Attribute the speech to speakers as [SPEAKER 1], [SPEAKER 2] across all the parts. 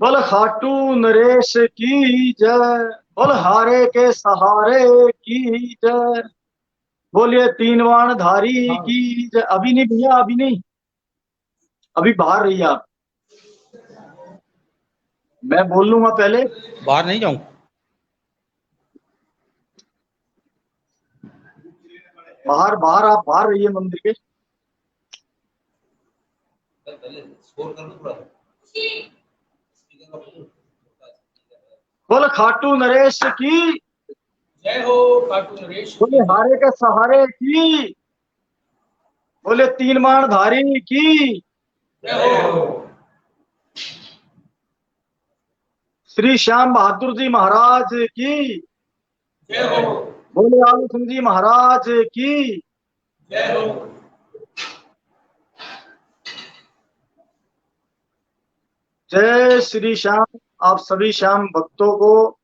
[SPEAKER 1] बोल खाटू नरेश की जय। बोल हारे के सहारे की जय। बोलिए तीन वाण धारी
[SPEAKER 2] हाँ।
[SPEAKER 1] की जय। अभी नहीं भैया, अभी नहीं, अभी बाहर रहिए आप, मैं बोल लूंगा पहले।
[SPEAKER 2] बाहर नहीं जाऊं?
[SPEAKER 1] बाहर बाहर आप बाहर रहिए मंदिर के। बोल खाटू नरेश की।
[SPEAKER 2] जय हो खाटू नरेश
[SPEAKER 1] बोले
[SPEAKER 2] की जय।
[SPEAKER 1] हारे के सहारे की। बोले तीन बाण धारी की।
[SPEAKER 2] जय हो।
[SPEAKER 1] श्री श्याम बहादुर जी महाराज की।
[SPEAKER 2] जय हो।
[SPEAKER 1] बोले आलू सिंह जी महाराज की।
[SPEAKER 2] जय हो।
[SPEAKER 1] जय श्री श्याम। आप सभी श्याम भक्तों को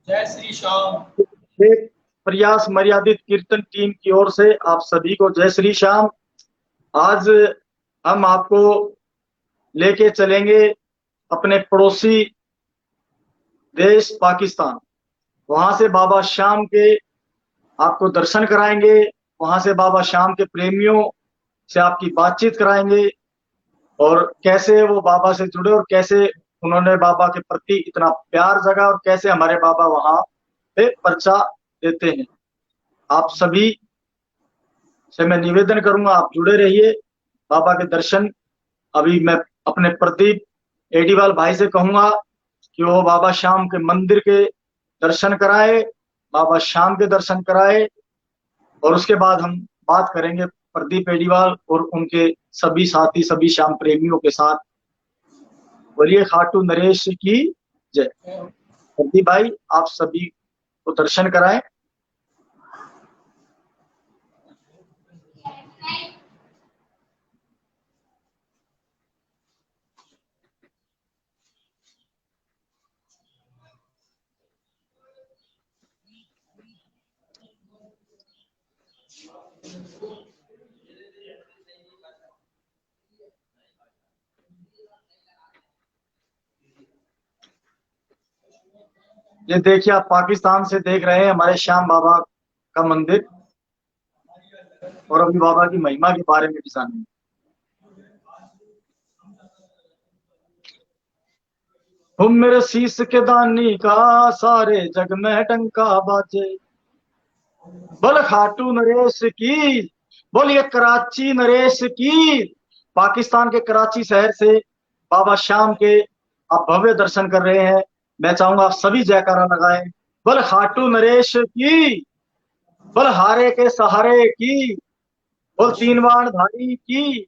[SPEAKER 2] जय श्री श्याम।
[SPEAKER 1] एक प्रयास मर्यादित कीर्तन टीम की ओर से आप सभी को जय श्री श्याम। आज हम आपको लेके चलेंगे अपने पड़ोसी देश पाकिस्तान। वहां से बाबा श्याम के आपको दर्शन कराएंगे। वहां से बाबा श्याम के प्रेमियों से आपकी बातचीत कराएंगे, और कैसे वो बाबा से जुड़े और कैसे उन्होंने बाबा के प्रति इतना प्यार जगा और कैसे हमारे बाबा वहां पे पर्चा देते हैं। आप सभी से मैं निवेदन करूंगा, आप जुड़े रहिए। बाबा के दर्शन अभी मैं अपने प्रदीप एडीवाल भाई से कहूंगा कि वो बाबा श्याम के मंदिर के दर्शन कराए, बाबा श्याम के दर्शन कराए, और उसके बाद हम बात करेंगे प्रदीप एडीवाल और उनके सभी साथी सभी श्याम प्रेमियों के साथ। बोलिए खाटू नरेश की जय। प्रदीप भाई आप सभी को दर्शन कराएं। ये देखिए, आप पाकिस्तान से देख रहे हैं हमारे श्याम बाबा का मंदिर, और अभी बाबा की महिमा के बारे में भी जानेंगे। तुम मेरे शीश के दानी का सारे जग में डंका बाजे। बोल खाटू नरेश की। बोलिए कराची नरेश की। पाकिस्तान के कराची शहर से बाबा श्याम के आप भव्य दर्शन कर रहे हैं। मैं चाहूंगा आप सभी जयकारा लगाएं। बोल खाटू नरेश की। बोल हारे के सहारे की। बोल तीन बाण धारी की।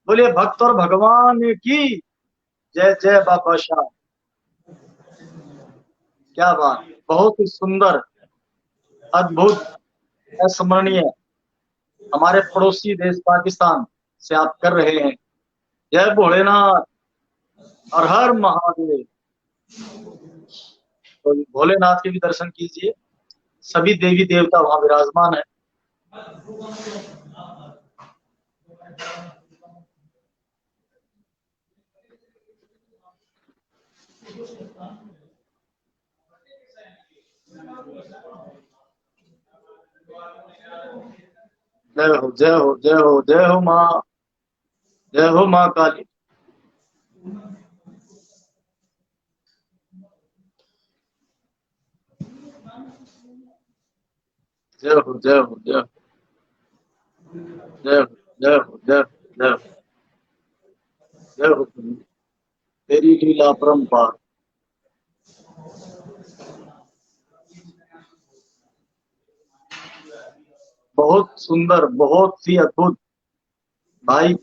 [SPEAKER 1] बोलिए भक्त और भगवान की जय। जय बाबा श्याम। क्या बात, बहुत ही सुंदर, अद्भुत, अस्मरणीय हमारे पड़ोसी देश पाकिस्तान से आप कर रहे हैं। जय भोलेनाथ और हर महादेव। तो भोलेनाथ के भी दर्शन कीजिए, सभी देवी देवता वहां विराजमान है। जय हो जय हो जय हो जय हो माँ। जय हो माँ काली। जय हो जय हो जय हो जय हो जय हो जय हो जय हो जय हो। तेरी लीला परंपार। बहुत सुंदर, बहुत ही अद्भुत। भाई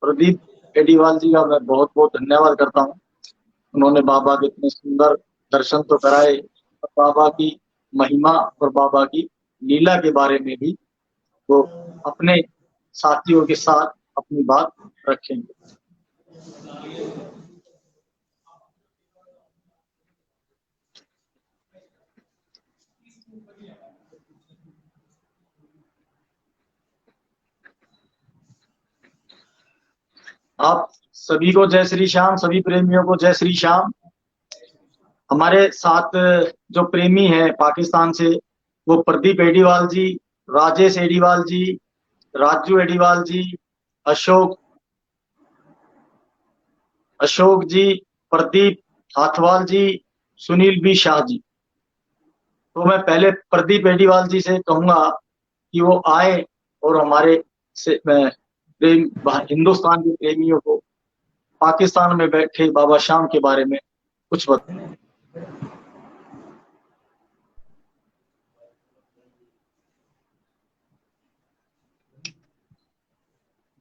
[SPEAKER 1] प्रदीप एडीवाल जी का मैं बहुत बहुत धन्यवाद करता हूँ। उन्होंने बाबा के इतने सुंदर दर्शन तो कराए, और बाबा की महिमा और बाबा की लीला के बारे में भी वो अपने साथियों के साथ अपनी बात रखेंगे। आप सभी को जय श्री श्याम, सभी प्रेमियों को जय श्री श्याम। हमारे साथ जो प्रेमी हैं पाकिस्तान से, वो प्रदीप एडीवाल जी, राजेश एडीवाल जी, राजू एडीवाल जी, अशोक अशोक जी, प्रदीप हाथवाल जी, सुनील बी शाह जी। तो मैं पहले प्रदीप एडीवाल जी से कहूंगा कि वो आए और हमारे हिंदुस्तान के प्रेमियों को पाकिस्तान में बैठे बाबा श्याम के बारे में कुछ बताएं।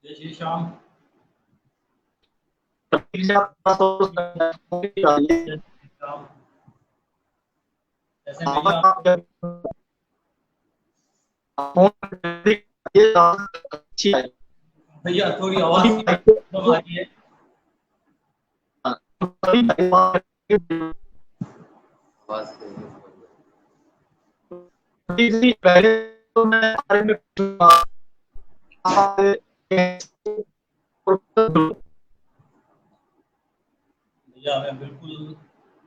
[SPEAKER 2] जय श्री श्याम।
[SPEAKER 1] प्रदीप जी, आप थोड़ा सा
[SPEAKER 2] जय श्री श्याम। कैसे हैं भैया?
[SPEAKER 1] अच्छी है।
[SPEAKER 2] भैया थोड़ी आवाज कम आ रही है।
[SPEAKER 1] पहले तो मैं बारे में
[SPEAKER 2] भैया हमें बिल्कुल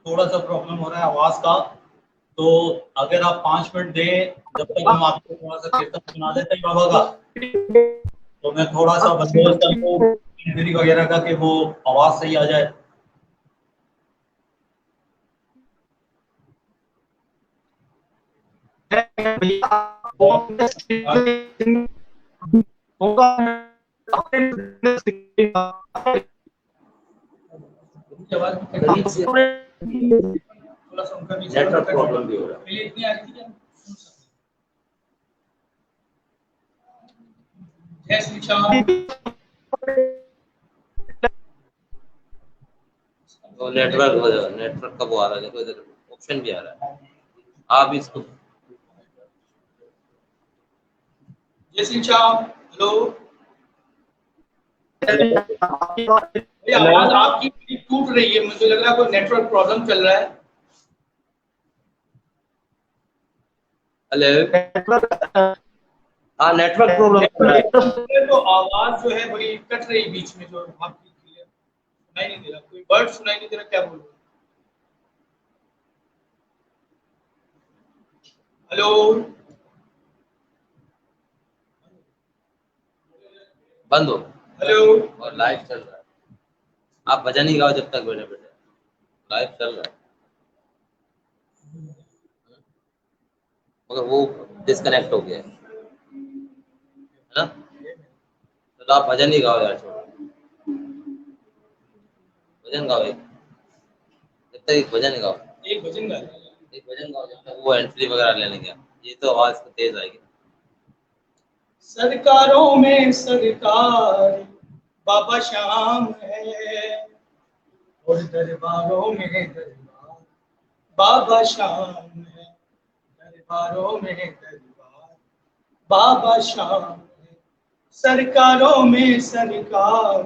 [SPEAKER 2] थोड़ा सा प्रॉब्लम हो रहा है आवाज का, तो अगर आप 5 मिनट दें जब तक हम आपको थोड़ा सा कीर्तन सुना देते हैं बाबा का, तो मैं थोड़ा सा बंदोबस्त कर लूं इंजरी वगैरह का कि वो आवाज सही आ जाए। उनकी आवाज थोड़ा सा उनका नीचे नेटवर्क प्रॉब्लम भी हो रहा है। पहले इतनी आ रही थी क्या? जय श्री श्याम।
[SPEAKER 3] तो नेटवर्क का वो आ रहा है, देखो इधर ऑप्शन भी आ रहा है, आप इसको
[SPEAKER 2] जय श्री श्याम। हेलो भैया, आवाज आपकी टूट रही है, मुझे लग रहा है कोई नेटवर्क प्रॉब्लम चल रहा है।
[SPEAKER 3] हेलो, हाँ नेटवर्क प्रॉब्लम।
[SPEAKER 2] तो आवाज जो है बड़ी कट रही बीच में, जो आपकी क्लियर सुनाई नहीं दे रहा, कोई वर्ड सुनाई नहीं दे रहा, क्या बोल रहे हो? हेलो
[SPEAKER 3] बंद हो
[SPEAKER 2] हेलो
[SPEAKER 3] और लाइव चल रहा है। आप भजन ही गाओ जब तक बैठे बैठे, लाइव चल रहा है मगर वो डिस्कनेक्ट हो गया है ना। तो आप भजन ही गाओ यार, छोड़ो भजन गाओ, एक जब तक एक भजन गाओ,
[SPEAKER 2] एक भजन गा
[SPEAKER 3] एक भजन गाओ जब तक वो एंट्री वगैरह लेने गया। ये तो आवाज तो तेज आएगी।
[SPEAKER 2] सरकारों में सरकार बाबा श्याम है, और दरबारों में दरबार बाबा श्याम है, दरबारों में दरबार बाबा श्याम है, सरकारों में सरकार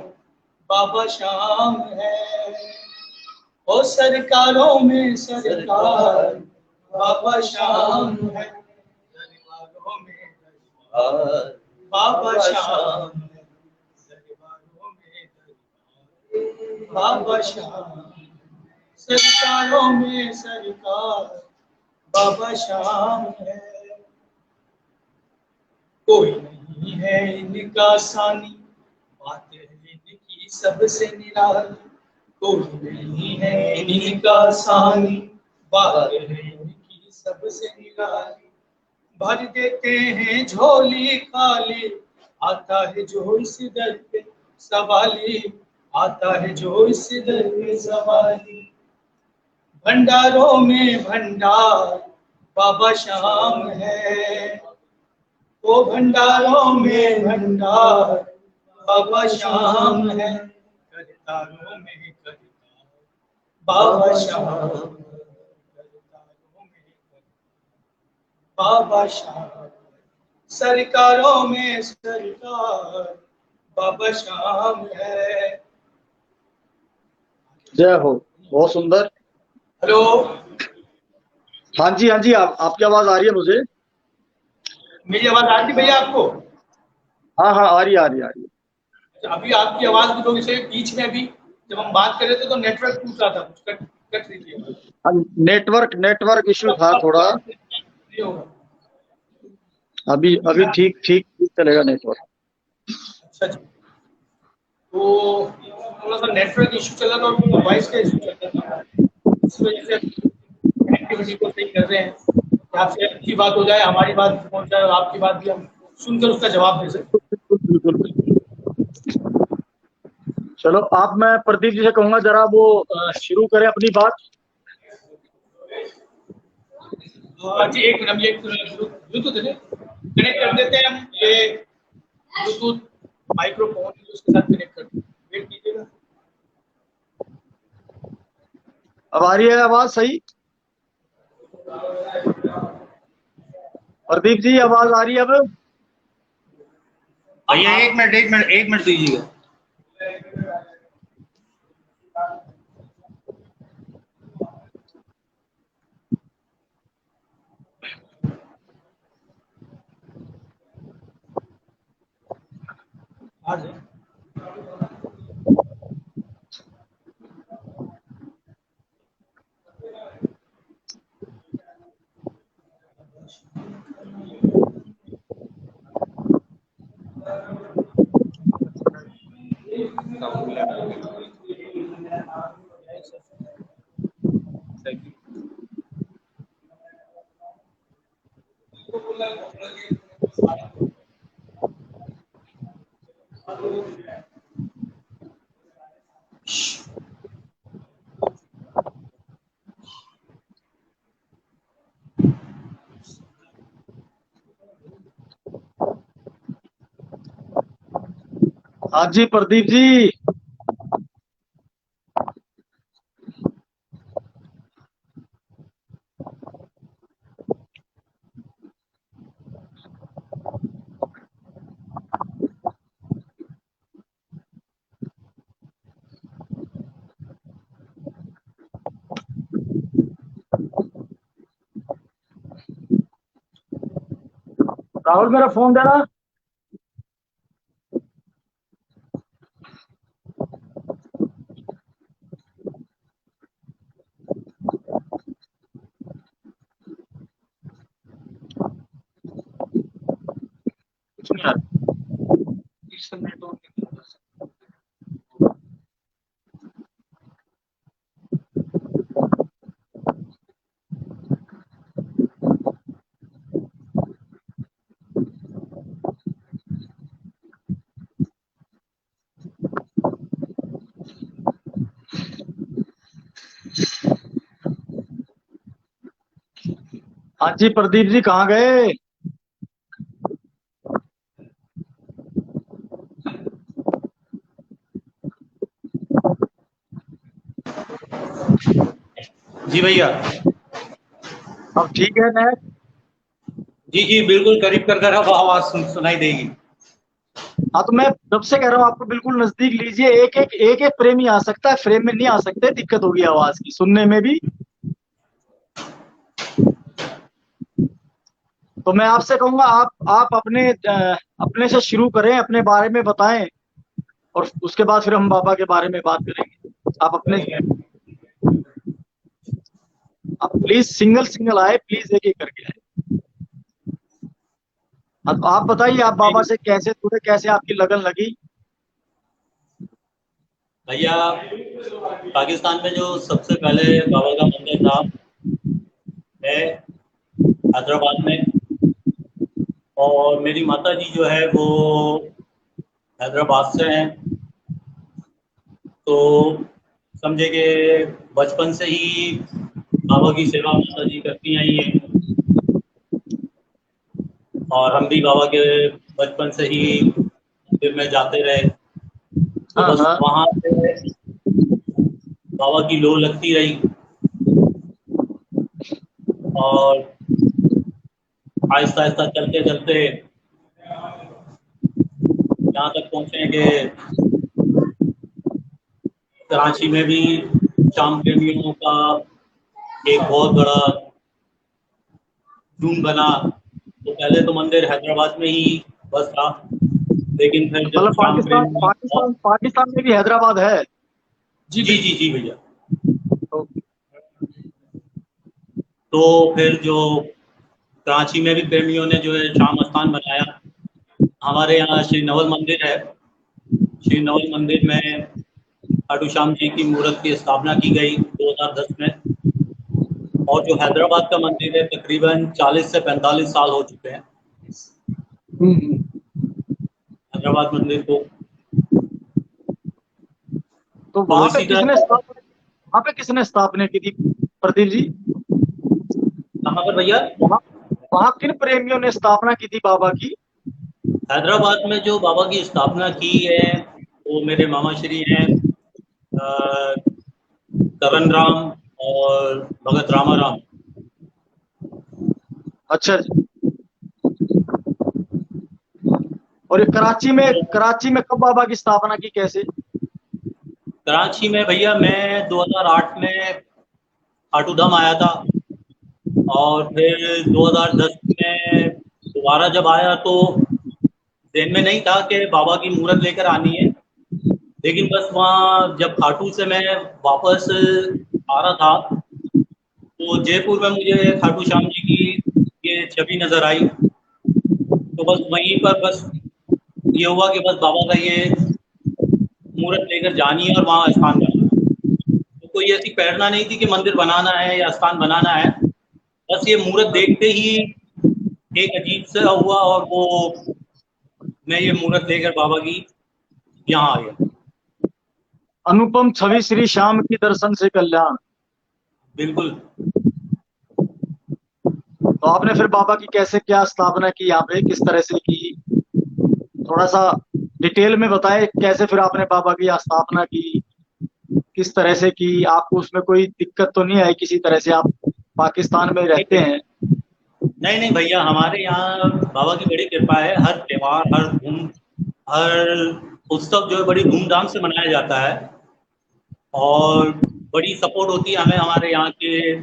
[SPEAKER 2] बाबा श्याम है, और सरकारों में सरकार बाबा श्याम है, दरबारों में दरबार बाबा श्याम है, दरबारों में दरबार बाबा श्याम, सरकारों में सरकार बाबा श्याम है। कोई नहीं है इनका सानी, बातें इनकी सबसे निराली, कोई नहीं है इनका सानी, बातें इनकी सबसे निराली, भर देते हैं झोली खाली, आता है जो इस दर पे सवाली, आता है जो इस दर पे सवाली, भंडारों में भंडार बाबा श्याम है, वो भंडारों में भंडार बाबा श्याम है, करतारों में करतार बाबा श्याम, करतारों में करतार बाबा श्याम, सरकारों में सरकार बाबा श्याम है।
[SPEAKER 1] जय हो, बहुत सुंदर।
[SPEAKER 2] हेलो
[SPEAKER 1] हाँ जी, हाँ जी, आपकी आवाज आ रही है मुझे।
[SPEAKER 2] मेरी आवाज आ रही भैया आपको?
[SPEAKER 1] हाँ हाँ, आ रही है, आ रही है, आ रही है।
[SPEAKER 2] अभी आपकी आवाज भी थोड़ी सी बीच में, अभी जब हम बात कर रहे थे तो नेटवर्क टूट रहा था, कुछ कट कट रही थी।
[SPEAKER 1] नेटवर्क इश्यू था थोड़ा।
[SPEAKER 2] नहीं होगा।
[SPEAKER 1] अभी अभी ठीक ठीक ठीक चलेगा नेटवर्क।
[SPEAKER 2] अच्छा जी। तो थोड़ा सा नेटवर्क इशू चल रहा था और वॉइस का इशू चल रहा था, इस वजह से कनेक्टिविटी को सही कर रहे हैं कि आपसे अच्छी बात हो जाए, हमारी बात भी पहुंच जाए और आपकी बात भी हम सुनकर उसका जवाब दे सकें।
[SPEAKER 1] बिल्कुल बिल्कुल। चलो आप, मैं प्रदीप जी से कहूंगा जरा वो शुरू करें अपनी बात।
[SPEAKER 2] जी एक मिनट, ये ब्लूटूथ कनेक्ट कर देते हैं हम, ये ब्लूटूथ माइक्रोफोन उसके साथ कनेक्ट कर देते हैं, वेट कीजिएगा।
[SPEAKER 1] अब आ रही है आवाज सही? प्रदीप जी आवाज आ रही है अब?
[SPEAKER 2] भैया एक मिनट दीजिएगा। आज
[SPEAKER 1] हाँ जी प्रदीप जी। राहुल मेरा फोन देना। कुछ नहीं आ रहा। हाँ जी प्रदीप जी कहाँ गए?
[SPEAKER 2] जी भैया।
[SPEAKER 1] अब ठीक है नेट?
[SPEAKER 2] जी जी बिल्कुल, करीब कर अब आवाज सुनाई देगी।
[SPEAKER 1] हाँ तो मैं जब से कह रहा हूँ आपको बिल्कुल नजदीक लीजिए। एक एक फ्रेम ही आ सकता है, फ्रेम में नहीं आ सकते, दिक्कत होगी आवाज की सुनने में भी। तो मैं आपसे कहूंगा आप अपने से शुरू करें, अपने बारे में बताएं और उसके बाद फिर हम बाबा के बारे में बात करेंगे। आप प्लीज सिंगल सिंगल आए, प्लीज एक एक करके आए। अब आप बताइए, आप बाबा से कैसे जुड़े, कैसे आपकी लगन लगी?
[SPEAKER 2] भैया पाकिस्तान में जो सबसे पहले बाबा का मंदिर था है हैदराबाद में, और मेरी माता जी जो है वो हैदराबाद से हैं। तो समझे कि बचपन से ही बाबा की सेवा माता जी करती आई हैं, और हम भी बाबा के बचपन से ही मंदिर में जाते रहे। तो
[SPEAKER 1] हाँ
[SPEAKER 2] बस
[SPEAKER 1] हाँ।
[SPEAKER 2] वहाँ से बाबा की लो लगती रही, और आहिस्ता आहिस्ता चलते चलते यहाँ तक पहुँचे कि कराची में भी शाम प्रेमियों का एक बहुत बड़ा झुंड बना। तो पहले तो मंदिर हैदराबाद में ही बस था, लेकिन फिर जब
[SPEAKER 1] मतलब
[SPEAKER 2] शाम
[SPEAKER 1] पाकिस्तान में भी हैदराबाद है?
[SPEAKER 2] जी जी जी जी भैया।
[SPEAKER 1] तो
[SPEAKER 2] तो फिर जो कराची में भी प्रेमियों ने जो है शाम स्थान बनाया। हमारे यहाँ श्री नवल मंदिर है। श्री नवल मंदिर में खाटू श्याम जी की मूर्त की स्थापना की गई 2010 में। और जो हैदराबाद का मंदिर है तकरीबन 40 से 45 साल हो चुके हैं
[SPEAKER 1] हम्म।
[SPEAKER 2] हैदराबाद मंदिर को।
[SPEAKER 1] तो
[SPEAKER 2] तो इसी तरह
[SPEAKER 1] वहां पे किसने स्थापना की थी प्रदीप जी?
[SPEAKER 2] कहाँ पर भैया?
[SPEAKER 1] वहाँ वहाँ किन प्रेमियों ने स्थापना की थी बाबा की?
[SPEAKER 2] हैदराबाद में जो बाबा की स्थापना की है वो मेरे मामा श्री हैं करण राम और भगत रामाराम।
[SPEAKER 1] अच्छा जी। और ये कराची में कब बाबा की स्थापना की, कैसे?
[SPEAKER 2] कराची में भैया मैं 2008 में खाटू धाम आया था। और फिर 2010 में दोबारा जब आया तो ज़हन में नहीं था कि बाबा की मूर्त लेकर आनी है। लेकिन बस वहाँ जब खाटू से मैं वापस आ रहा था तो जयपुर में मुझे खाटू श्याम जी की ये छवि नज़र आई। तो बस वहीं पर बस ये हुआ कि बस बाबा का ये मूर्त लेकर जानी है और वहाँ स्थान बनाना है। तो कोई ऐसी प्रेरणा नहीं थी कि मंदिर बनाना है या स्थान बनाना है। बस ये मूर्त देखते ही एक अजीब सा हुआ और वो मैं ये मूर्त लेकर बाबा की यहाँ आ गया।
[SPEAKER 1] अनुपम छवि श्री श्याम की दर्शन से कल्याण।
[SPEAKER 2] बिल्कुल।
[SPEAKER 1] तो आपने फिर बाबा की कैसे क्या स्थापना की, यहाँ पे किस तरह से की? थोड़ा सा डिटेल में बताएं, कैसे फिर आपने बाबा की यहाँ स्थापना की, किस तरह से की? आपको उसमें कोई दिक्कत तो नहीं आई किसी तरह से? आप पाकिस्तान में रहते हैं।
[SPEAKER 2] नहीं नहीं भैया, हमारे यहाँ बाबा की बड़ी कृपा है। हर त्योहार हर उत्सव जो है बड़ी धूमधाम से मनाया जाता है। और बड़ी सपोर्ट होती है हमें हमारे यहाँ के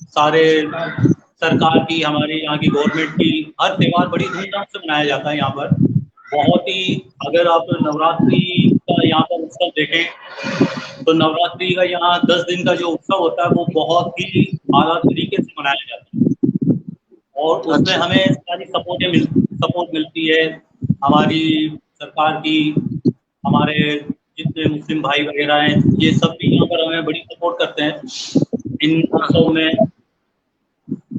[SPEAKER 2] सारे सरकार की, हमारे यहाँ की गवर्नमेंट की। हर त्योहार बड़ी धूमधाम से मनाया जाता है यहाँ पर। बहुत ही, अगर आप नवरात्रि का यहाँ पर उत्सव देखें तो नवरात्रि का यहाँ 10 दिन का जो उत्सव होता है वो बहुत ही आला तरीके से मनाया जाता है। और उसमें
[SPEAKER 1] अच्छा।
[SPEAKER 2] हमें सारी सपोर्ट मिलती है हमारी सरकार की। हमारे जितने मुस्लिम भाई वगैरह हैं ये सब भी यहाँ पर हमें बड़ी सपोर्ट करते हैं इन उत्सव में।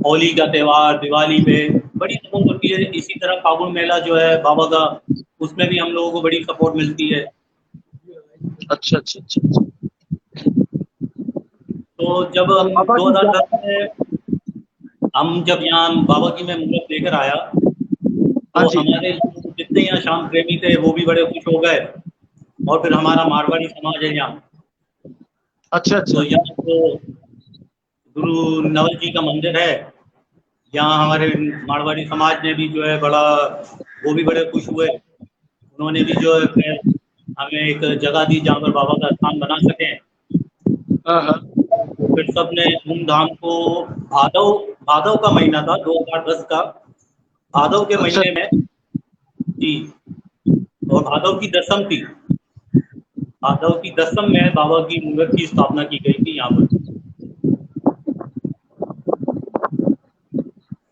[SPEAKER 2] होली का त्यौहार, दिवाली पे बड़ी सपोर्ट होती है। इसी तरह फागुन मेला जो है बाबा का, उसमें भी हम लोगों को बड़ी सपोर्ट मिलती है।
[SPEAKER 1] अच्छा अच्छा अच्छा अच्छा।
[SPEAKER 2] तो जब
[SPEAKER 1] तो
[SPEAKER 2] हम
[SPEAKER 1] बाबा की
[SPEAKER 2] 2010 में हम जब यहाँ बाबा की मैं मूर्त लेकर आया
[SPEAKER 1] हाँ
[SPEAKER 2] तो
[SPEAKER 1] जी।
[SPEAKER 2] हमारे जितने यहाँ शाम प्रेमी थे वो भी बड़े खुश हो गए। और फिर हमारा मारवाड़ी समाज है यहाँ।
[SPEAKER 1] अच्छा
[SPEAKER 2] तो
[SPEAKER 1] अच्छा।
[SPEAKER 2] यहाँ तो गुरु नवल जी का मंदिर है। यहाँ हमारे मारवाड़ी समाज ने भी जो है बड़ा, वो भी बड़े खुश हुए। उन्होंने भी जो है फिर हमें एक जगह दी जहाँ पर बाबा का स्थान बना सकें।
[SPEAKER 1] हाँ हाँ।
[SPEAKER 2] तो फिर सबने धूमधाम को, भादव भादव का महीना था 2010 का, भादव के
[SPEAKER 1] अच्छा।
[SPEAKER 2] महीने में जी। और भादव की दसम थी। भादव की दसम में बाबा की मूर्त की स्थापना की गई थी यहाँ पर।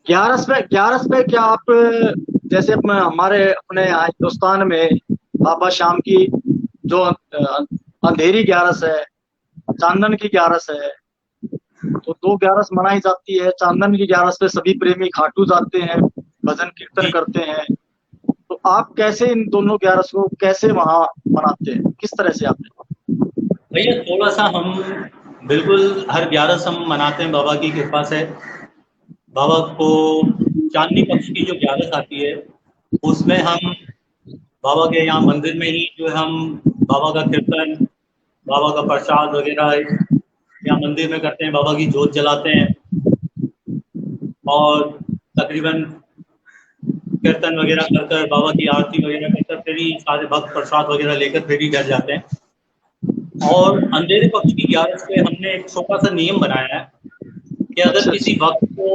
[SPEAKER 1] 11 पे क्या आप, जैसे हमारे अपने यहाँ हिंदुस्तान में बाबा श्याम की जो अंधेरी 11 है, चांदन की 11 है, तो 2 11 मनाई जाती है। चांदन की 11 पे सभी प्रेमी खाटू जाते हैं, भजन कीर्तन
[SPEAKER 2] जी
[SPEAKER 1] करते हैं। तो आप कैसे इन दोनों 11 को कैसे वहां मनाते हैं, किस तरह से आप?
[SPEAKER 2] भैया, थोड़ा सा हम बिल्कुल हर 11 हम मनाते हैं बाबा की कृपा से। बाबा को चांदनी पक्ष की जो 11 आती है उसमें हम बाबा के यहाँ मंदिर में ही जो है हम बाबा का कीर्तन, बाबा का प्रसाद वगैरह यहाँ मंदिर में करते हैं। बाबा की जोत जलाते हैं और तकरीबन कीर्तन वगैरह कर कर बाबा की आरती वगैरह कर कर फिर ही सारे भक्त प्रसाद वगैरह लेकर फिर ही घर जाते हैं। और अंधेरे पक्ष की 11 पे हमने एक छोटा सा नियम बनाया है कि अगर
[SPEAKER 1] अच्छा
[SPEAKER 2] किसी
[SPEAKER 1] अच्छा।
[SPEAKER 2] भक्त को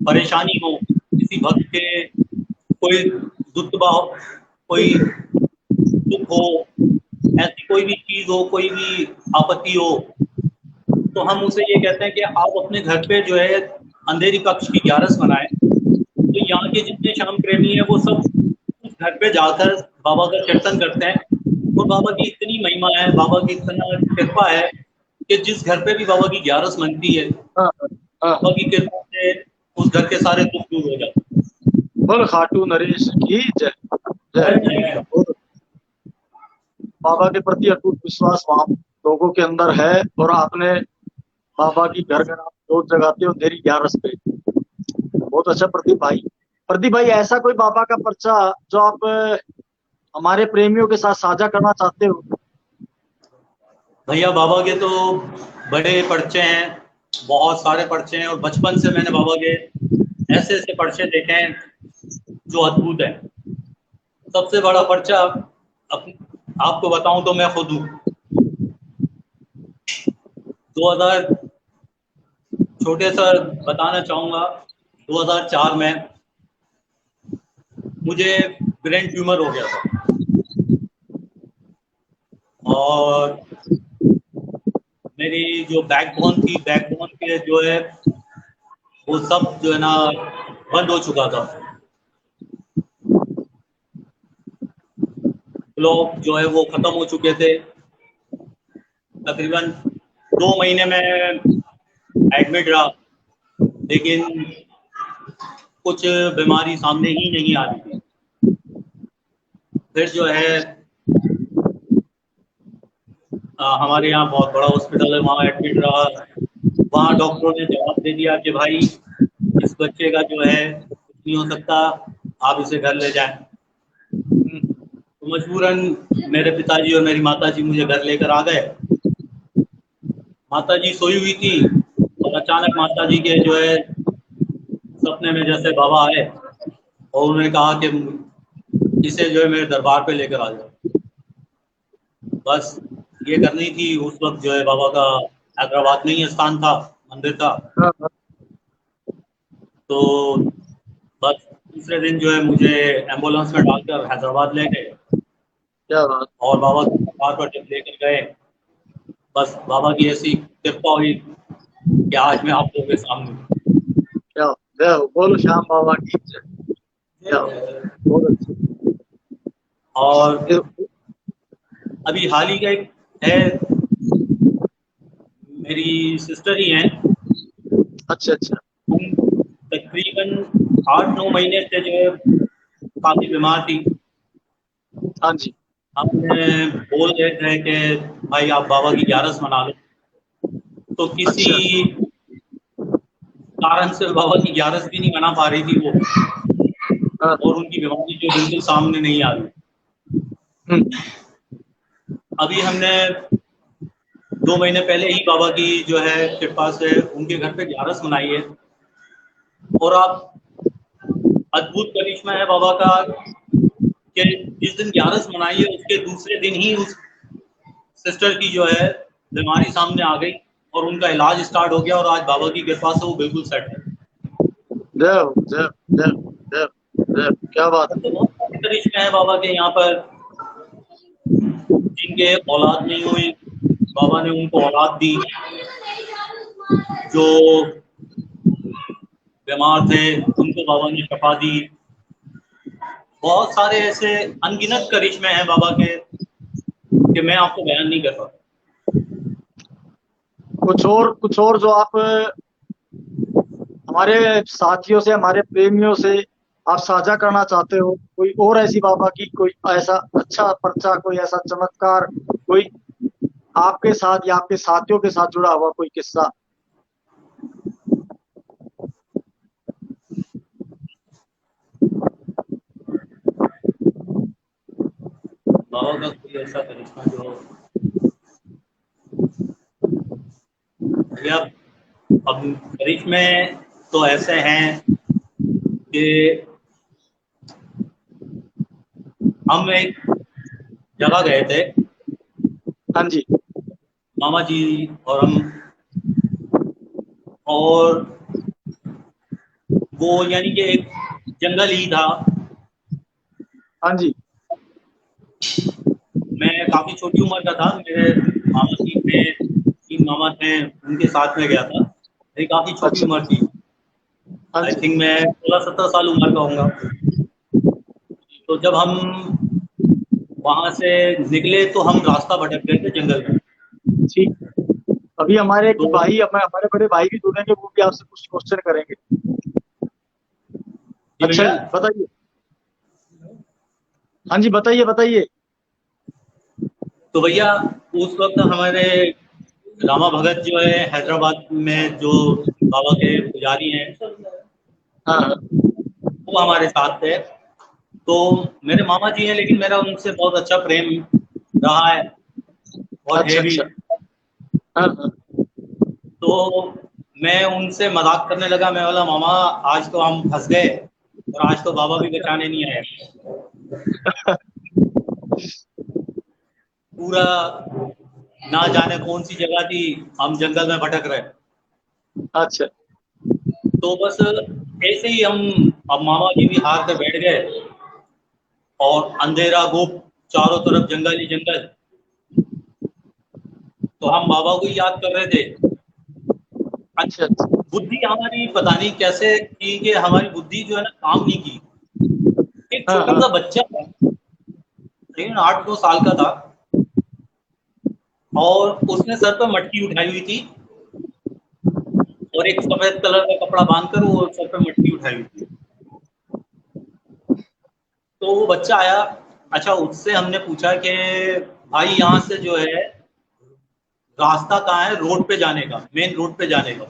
[SPEAKER 2] परेशानी हो, किसी भक्त के कोई दुख भाव कोई दुख हो, ऐसी कोई भी चीज हो, कोई भी आपत्ति हो, तो हम उसे ये कहते हैं कि आप अपने घर पे जो है अंधेरी कक्ष की 11 मनाएं। तो यहाँ के जितने श्याम प्रेमी हैं वो सब उस घर पे जाकर बाबा का कीर्तन करते हैं, और बाबा की इतनी महिमा है, बाबा की इतना कृपा है कि जिस घर पे भी बाबा की 11 मनती है,
[SPEAKER 1] हाँ, हाँ।
[SPEAKER 2] बाबा की कृपा से उस घर के सारे दुख दूर हो जाते
[SPEAKER 1] बोल खाटू नरेश की जय जय।
[SPEAKER 2] हैं।
[SPEAKER 1] बाबा के प्रति अटूट विश्वास वहाँ लोगों के अंदर है, और आपने बाबा की घर घर आप जोत जगाते हो अंधेरी 11 पे। बहुत अच्छा प्रदीप भाई। प्रदीप भाई, ऐसा कोई बाबा का पर्चा जो आप हमारे प्रेमियों के साथ साझा करना चाहते हो?
[SPEAKER 2] भैया बाबा के तो बड़े पर्चे हैं, बहुत सारे पर्चे हैं, और बचपन से मैंने बाबा के ऐसे ऐसे पर्चे देखे हैं जो अद्भुत है। सबसे बड़ा पर्चा आपको बताऊं तो मैं खुद हूँ। 2000 छोटे सा बताना चाहूंगा, 2004 में मुझे ब्रेन ट्यूमर हो गया था, और मेरी जो बैकबोन थी, बैकबोन के जो है वो सब जो है ना बंद हो चुका था। ब्लॉक जो है वो खत्म हो चुके थे। तकरीबन 2 महीने में एडमिट रहा, लेकिन कुछ बीमारी सामने ही नहीं आ रही थी। फिर जो है हमारे यहाँ बहुत बड़ा हॉस्पिटल है, वहाँ एडमिट रहा। वहाँ डॉक्टरों ने जवाब दे दिया कि भाई इस बच्चे का जो है कुछ नहीं हो सकता, आप इसे घर ले जाएं। तो मजबूरन मेरे पिताजी और मेरी माताजी मुझे घर लेकर आ गए। माताजी सोई हुई थी, और अचानक माताजी के जो है सपने में जैसे बाबा आए, और उन्होंने कहा कि इसे जो है मेरे दरबार पे लेकर आ जाओ। बस ये करनी थी। उस वक्त जो है बाबा का हैदराबाद में ही स्थान था, मंदिर था।
[SPEAKER 1] हाँ, हाँ।
[SPEAKER 2] तो बस दूसरे दिन जो है मुझे एम्बुलेंस में डालकर हैदराबाद ले गए,
[SPEAKER 1] क्या बात।
[SPEAKER 2] और बाबा के दरबार पर जब लेकर गए, बस बाबा की ऐसी कृपा हुई कि आज मैं आप लोगों के सामने हूँ।
[SPEAKER 1] क्या जय हो। बोलो श्याम बाबा की जय। क्या बहुत अच्छा।
[SPEAKER 2] और
[SPEAKER 1] ये-
[SPEAKER 2] अभी हाल ही का एक है, मेरी सिस्टर ही हैं।
[SPEAKER 1] अच्छा अच्छा।
[SPEAKER 2] हम तकरीबन 8-9 महीने से जो है काफी बीमार थी।
[SPEAKER 1] हाँ जी।
[SPEAKER 2] हमने बोल रहे थे कि भाई आप बाबा की 11 मना लो, तो किसी
[SPEAKER 1] अच्छा।
[SPEAKER 2] कारण से बाबा की 11 भी नहीं मना पा रही थी वो,
[SPEAKER 1] हाँ।
[SPEAKER 2] और उनकी बीमारी जो बिल्कुल सामने नहीं आ रही।
[SPEAKER 1] हम्म।
[SPEAKER 2] अभी हमने 2 महीने पहले ही बाबा की जो है कृपा से उनके घर पे 11 मनाई है, और आप अद्भुत करिश्मा है बाबा का कि जिस दिन 11 मनाई है उसके दूसरे दिन ही उस सिस्टर की जो है बीमारी सामने आ गई, और उनका इलाज स्टार्ट हो गया, और आज बाबा की कृपा से वो बिल्कुल सेट है।
[SPEAKER 1] जय हो जय हो, जय हो, जय हो, जय हो। क्या बात
[SPEAKER 2] तो
[SPEAKER 1] है।
[SPEAKER 2] बहुत सारे करिश्मे हैं बाबा के यहाँ पर। जिनके औलाद नहीं हुई, बाबा ने उनको औलाद दी। जो बीमार थे उनको बाबा ने शफा दी। बहुत सारे ऐसे अनगिनत करिश्मे हैं बाबा के कि मैं आपको बयान नहीं कर सकता।
[SPEAKER 1] कुछ और जो आप हमारे साथियों से, हमारे प्रेमियों से आप साझा करना चाहते हो, कोई और ऐसी बाबा की कोई ऐसा अच्छा पर्चा, कोई ऐसा चमत्कार, कोई आपके साथ या आपके साथियों के साथ जुड़ा हुआ कोई किस्सा?
[SPEAKER 2] बाबा का कोई ऐसा करिश्मा जो भैया, अब करिश्मे तो ऐसे हैं कि हम एक जगह गए थे,
[SPEAKER 1] हाँ जी।
[SPEAKER 2] मामा जी और हम, और वो यानी कि एक जंगल ही था।
[SPEAKER 1] हाँ जी।
[SPEAKER 2] मैं काफी छोटी उम्र का था। मेरे मामा जी थे, 3 मामा थे, उनके साथ में गया था। मेरी काफी छोटी
[SPEAKER 1] अच्छा।
[SPEAKER 2] उम्र थी।
[SPEAKER 1] हाँ
[SPEAKER 2] आई
[SPEAKER 1] जी।
[SPEAKER 2] थिंक मैं 16-17 साल उम्र का होऊंगा। तो जब हम वहां से निकले तो हम रास्ता भटक गए थे जंगल में।
[SPEAKER 1] ठीक। अभी हमारे एक
[SPEAKER 2] तो
[SPEAKER 1] भाई, हमारे बड़े भाई भी जुड़ेंगे, वो भी आपसे कुछ क्वेश्चन करेंगे।
[SPEAKER 2] जी
[SPEAKER 1] अच्छा
[SPEAKER 2] भैया,
[SPEAKER 1] जी, बताइए। हाँ जी, बताइए बताइए।
[SPEAKER 2] तो भैया उस वक्त हमारे रामा भगत जो है हैदराबाद में, जो बाबा के पुजारी हैं,
[SPEAKER 1] हाँ हाँ।
[SPEAKER 2] वो हमारे साथ थे। तो मेरे मामा जी हैं, लेकिन मेरा उनसे बहुत अच्छा प्रेम रहा है और है
[SPEAKER 1] अच्छा
[SPEAKER 2] भी।
[SPEAKER 1] अच्छा। हाँ हाँ।
[SPEAKER 2] तो मैं उनसे मजाक करने लगा। मैं बोला, मामा आज तो हम फंस गए और आज तो बाबा भी बचाने नहीं आए। पूरा ना जाने कौन सी जगह थी, हम जंगल में भटक रहे।
[SPEAKER 1] अच्छा।
[SPEAKER 2] तो बस ऐसे ही हम, अब मामा जी भी हार कर बैठ गए और अंधेरा गुप्त, चारों तरफ जंगल ही जंगल। तो हम बाबा को ही याद कर रहे थे।
[SPEAKER 1] अच्छा अच्छा।
[SPEAKER 2] बुद्धि हमारी पता नहीं कैसे की कि हमारी बुद्धि जो है ना काम नहीं की। एक
[SPEAKER 1] हाँ
[SPEAKER 2] छोटा
[SPEAKER 1] हाँ।
[SPEAKER 2] सा बच्चा था, लेकिन 8-9 साल का था, और उसने सर पर मटकी उठाई हुई थी और एक सफेद कलर का कपड़ा बांधकर वो सर पर मटकी उठाई हुई थी। तो वो बच्चा आया। अच्छा, उससे हमने पूछा कि भाई यहाँ से जो है रास्ता कहाँ है रोड पे जाने का, मेन रोड पे जाने का।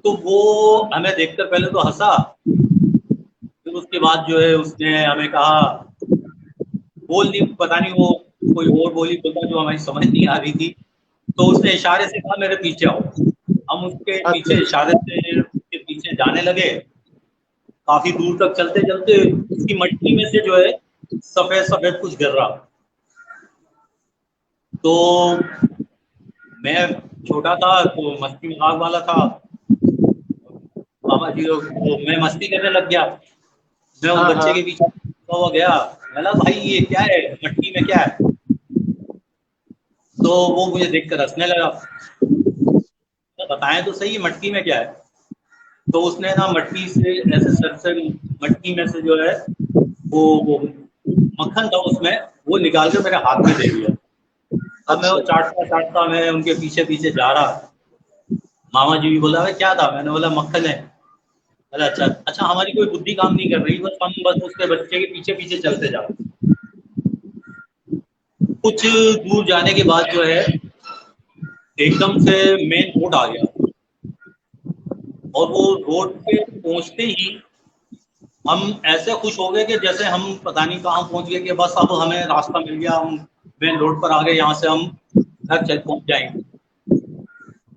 [SPEAKER 2] तो वो हमें देखकर पहले तो हंसा, फिर उसके बाद जो है उसने हमें कहा, बोल नहीं, पता नहीं वो कोई और बोली बोलता जो हमारी समझ नहीं आ रही थी। तो उसने इशारे से कहा मेरे पीछे आओ। हम उसके
[SPEAKER 1] अच्छा
[SPEAKER 2] पीछे इशारे से उसके पीछे जाने लगे। काफी दूर तक चलते चलते उसकी मटकी में से जो है सफेद सफेद कुछ गिर रहा। तो मैं छोटा था तो मस्ती मजाक वाला था। मामा जी तो मैं मस्ती करने लग गया। मैं उस
[SPEAKER 1] हाँ
[SPEAKER 2] बच्चे
[SPEAKER 1] हाँ।
[SPEAKER 2] के पीछे भागा हुआ गया। बोला, भाई ये क्या है, मटकी में क्या है? तो वो मुझे देखकर हंसने लगा। तो बताएं तो सही, मटकी में क्या है? तो उसने ना मटकी से ऐसे सर से, मटकी में से जो है वो मक्खन था उसमें, वो निकाल कर मेरे हाथ में दे दिया। अब मैं वो
[SPEAKER 1] अच्छा
[SPEAKER 2] चाटता चाटता मैं उनके पीछे पीछे जा रहा। मामा जी भी बोला, अरे क्या था? मैंने बोला मक्खन है। बोला अच्छा अच्छा, हमारी कोई बुद्धि काम नहीं कर रही, बस हम बस उसके बच्चे के पीछे पीछे चलते जा रहे। कुछ दूर जाने के बाद जो है एकदम से मेन रोड आ गया, और वो रोड पे पहुंचते ही हम ऐसे खुश हो गए कि जैसे हम पता नहीं कहाँ पहुंच गए, कि बस अब हमें रास्ता मिल गया, हम मेन रोड पर आ गए, यहाँ से हम घर चल पहुंच जाएंगे।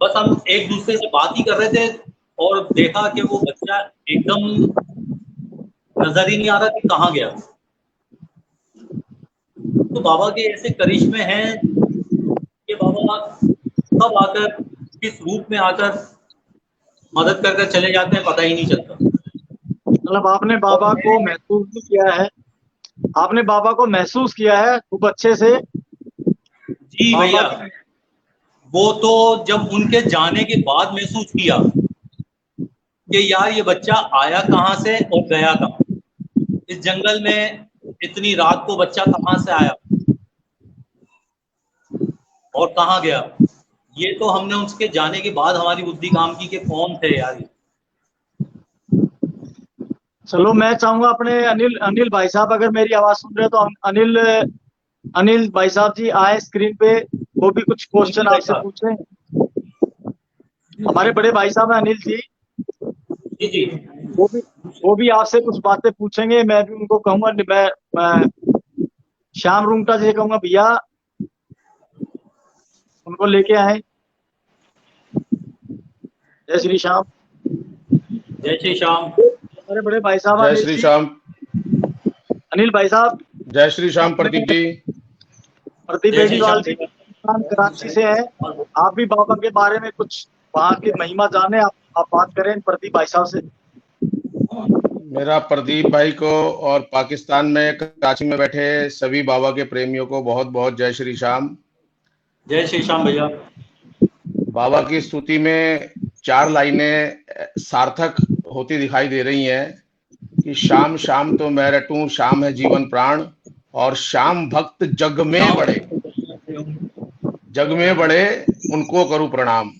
[SPEAKER 2] बस हम एक दूसरे से बात ही कर रहे थे और देखा कि वो बच्चा एकदम नजर ही नहीं आ रहा कि कहाँ गया। तो बाबा के ऐसे करिश्मे हैं कि बाबा कब आकर, किस रूप में आकर मदद कर कर चले जाते हैं, पता ही नहीं चलता।
[SPEAKER 1] मतलब आपने
[SPEAKER 2] और
[SPEAKER 1] बाबा को
[SPEAKER 2] मैं,
[SPEAKER 1] महसूस भी किया है, आपने बाबा को महसूस किया है खूब अच्छे से।
[SPEAKER 2] जी
[SPEAKER 1] बाबा
[SPEAKER 2] भैया,
[SPEAKER 1] की।
[SPEAKER 2] वो तो जब उनके जाने के बाद महसूस किया कि यार ये बच्चा आया कहाँ से और गया कहाँ। इस जंगल में इतनी रात को बच्चा कहाँ से आया और कहाँ गया। ये तो हमने उसके जाने के बाद हमारी बुद्धि काम की कि कौन थे यार ये।
[SPEAKER 1] चलो, मैं चाहूंगा अपने अनिल अनिल भाई साहब अगर मेरी आवाज सुन रहे हो तो अनिल अनिल भाई साहब जी आए स्क्रीन पे, वो भी कुछ क्वेश्चन
[SPEAKER 2] जी भाई
[SPEAKER 1] आपसे
[SPEAKER 2] साहब।
[SPEAKER 1] पूछें। हमारे बड़े भाई साहब हैं अनिल जी,
[SPEAKER 2] जी जी।
[SPEAKER 1] वो भी वो भी आपसे कुछ बातें पूछेंगे। मैं भी उनको कहूंगा, मैं श्याम रूंगटा जी से कहूंगा भैया उनको लेके आए। जय श्री श्याम।
[SPEAKER 2] जय श्री श्याम।
[SPEAKER 1] हमारे बड़े भाई साहब
[SPEAKER 4] जय
[SPEAKER 1] अनिल
[SPEAKER 4] श्री
[SPEAKER 1] जी,
[SPEAKER 4] श्याम।
[SPEAKER 1] अनिल भाई साहब।
[SPEAKER 4] जय श्री श्याम प्रदीप
[SPEAKER 1] अपने
[SPEAKER 4] जी।
[SPEAKER 1] प्रदीप
[SPEAKER 2] जय श्री
[SPEAKER 1] बेनीवाल
[SPEAKER 2] श्याम
[SPEAKER 1] जी
[SPEAKER 2] भैया।
[SPEAKER 1] कराची से हैं। आप भी बाबा के बारे में कुछ वहाँ की महिमा जाने, आप बात करें प्रदीप भाई साहब से।
[SPEAKER 4] मेरा प्रदीप भाई को और पाकिस्तान में कराची में बैठे सभी बाबा के प्रेमियों को बहुत बहुत जय श्री श्याम।
[SPEAKER 2] जय श्री श्याम भैया।
[SPEAKER 4] बाबा की स्तुति में 4 लाइनें सार्थक होती दिखाई दे रही हैं कि शाम शाम तो मैं रटूं, शाम है जीवन प्राण, और शाम भक्त जग में बड़े, जग में बड़े उनको करूं प्रणाम।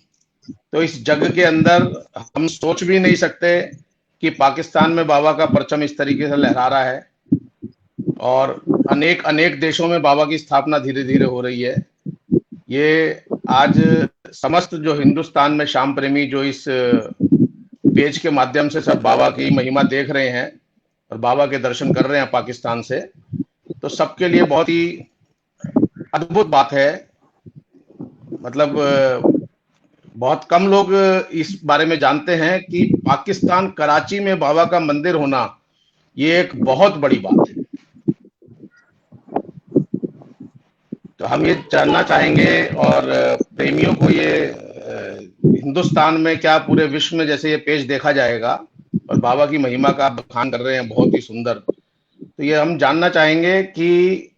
[SPEAKER 4] तो इस जग के अंदर हम सोच भी नहीं सकते कि पाकिस्तान में बाबा का परचम इस तरीके से लहरा रहा है, और अनेक अनेक देशों में बाबा की स्थापना धीरे धीरे हो रही है। ये आज समस्त जो हिंदुस्तान में श्याम प्रेमी जो इस पेज के माध्यम से सब बाबा की महिमा देख रहे हैं और बाबा के दर्शन कर रहे हैं पाकिस्तान से, तो सबके लिए बहुत ही अद्भुत बात है। मतलब बहुत कम लोग इस बारे में जानते हैं कि पाकिस्तान कराची में बाबा का मंदिर होना ये एक बहुत बड़ी बात है। तो हम ये जानना चाहेंगे और प्रेमियों को ये हिंदुस्तान में क्या पूरे विश्व में जैसे ये पेज देखा जाएगा और बाबा की महिमा का बखान कर रहे हैं बहुत ही सुंदर, तो ये हम जानना चाहेंगे कि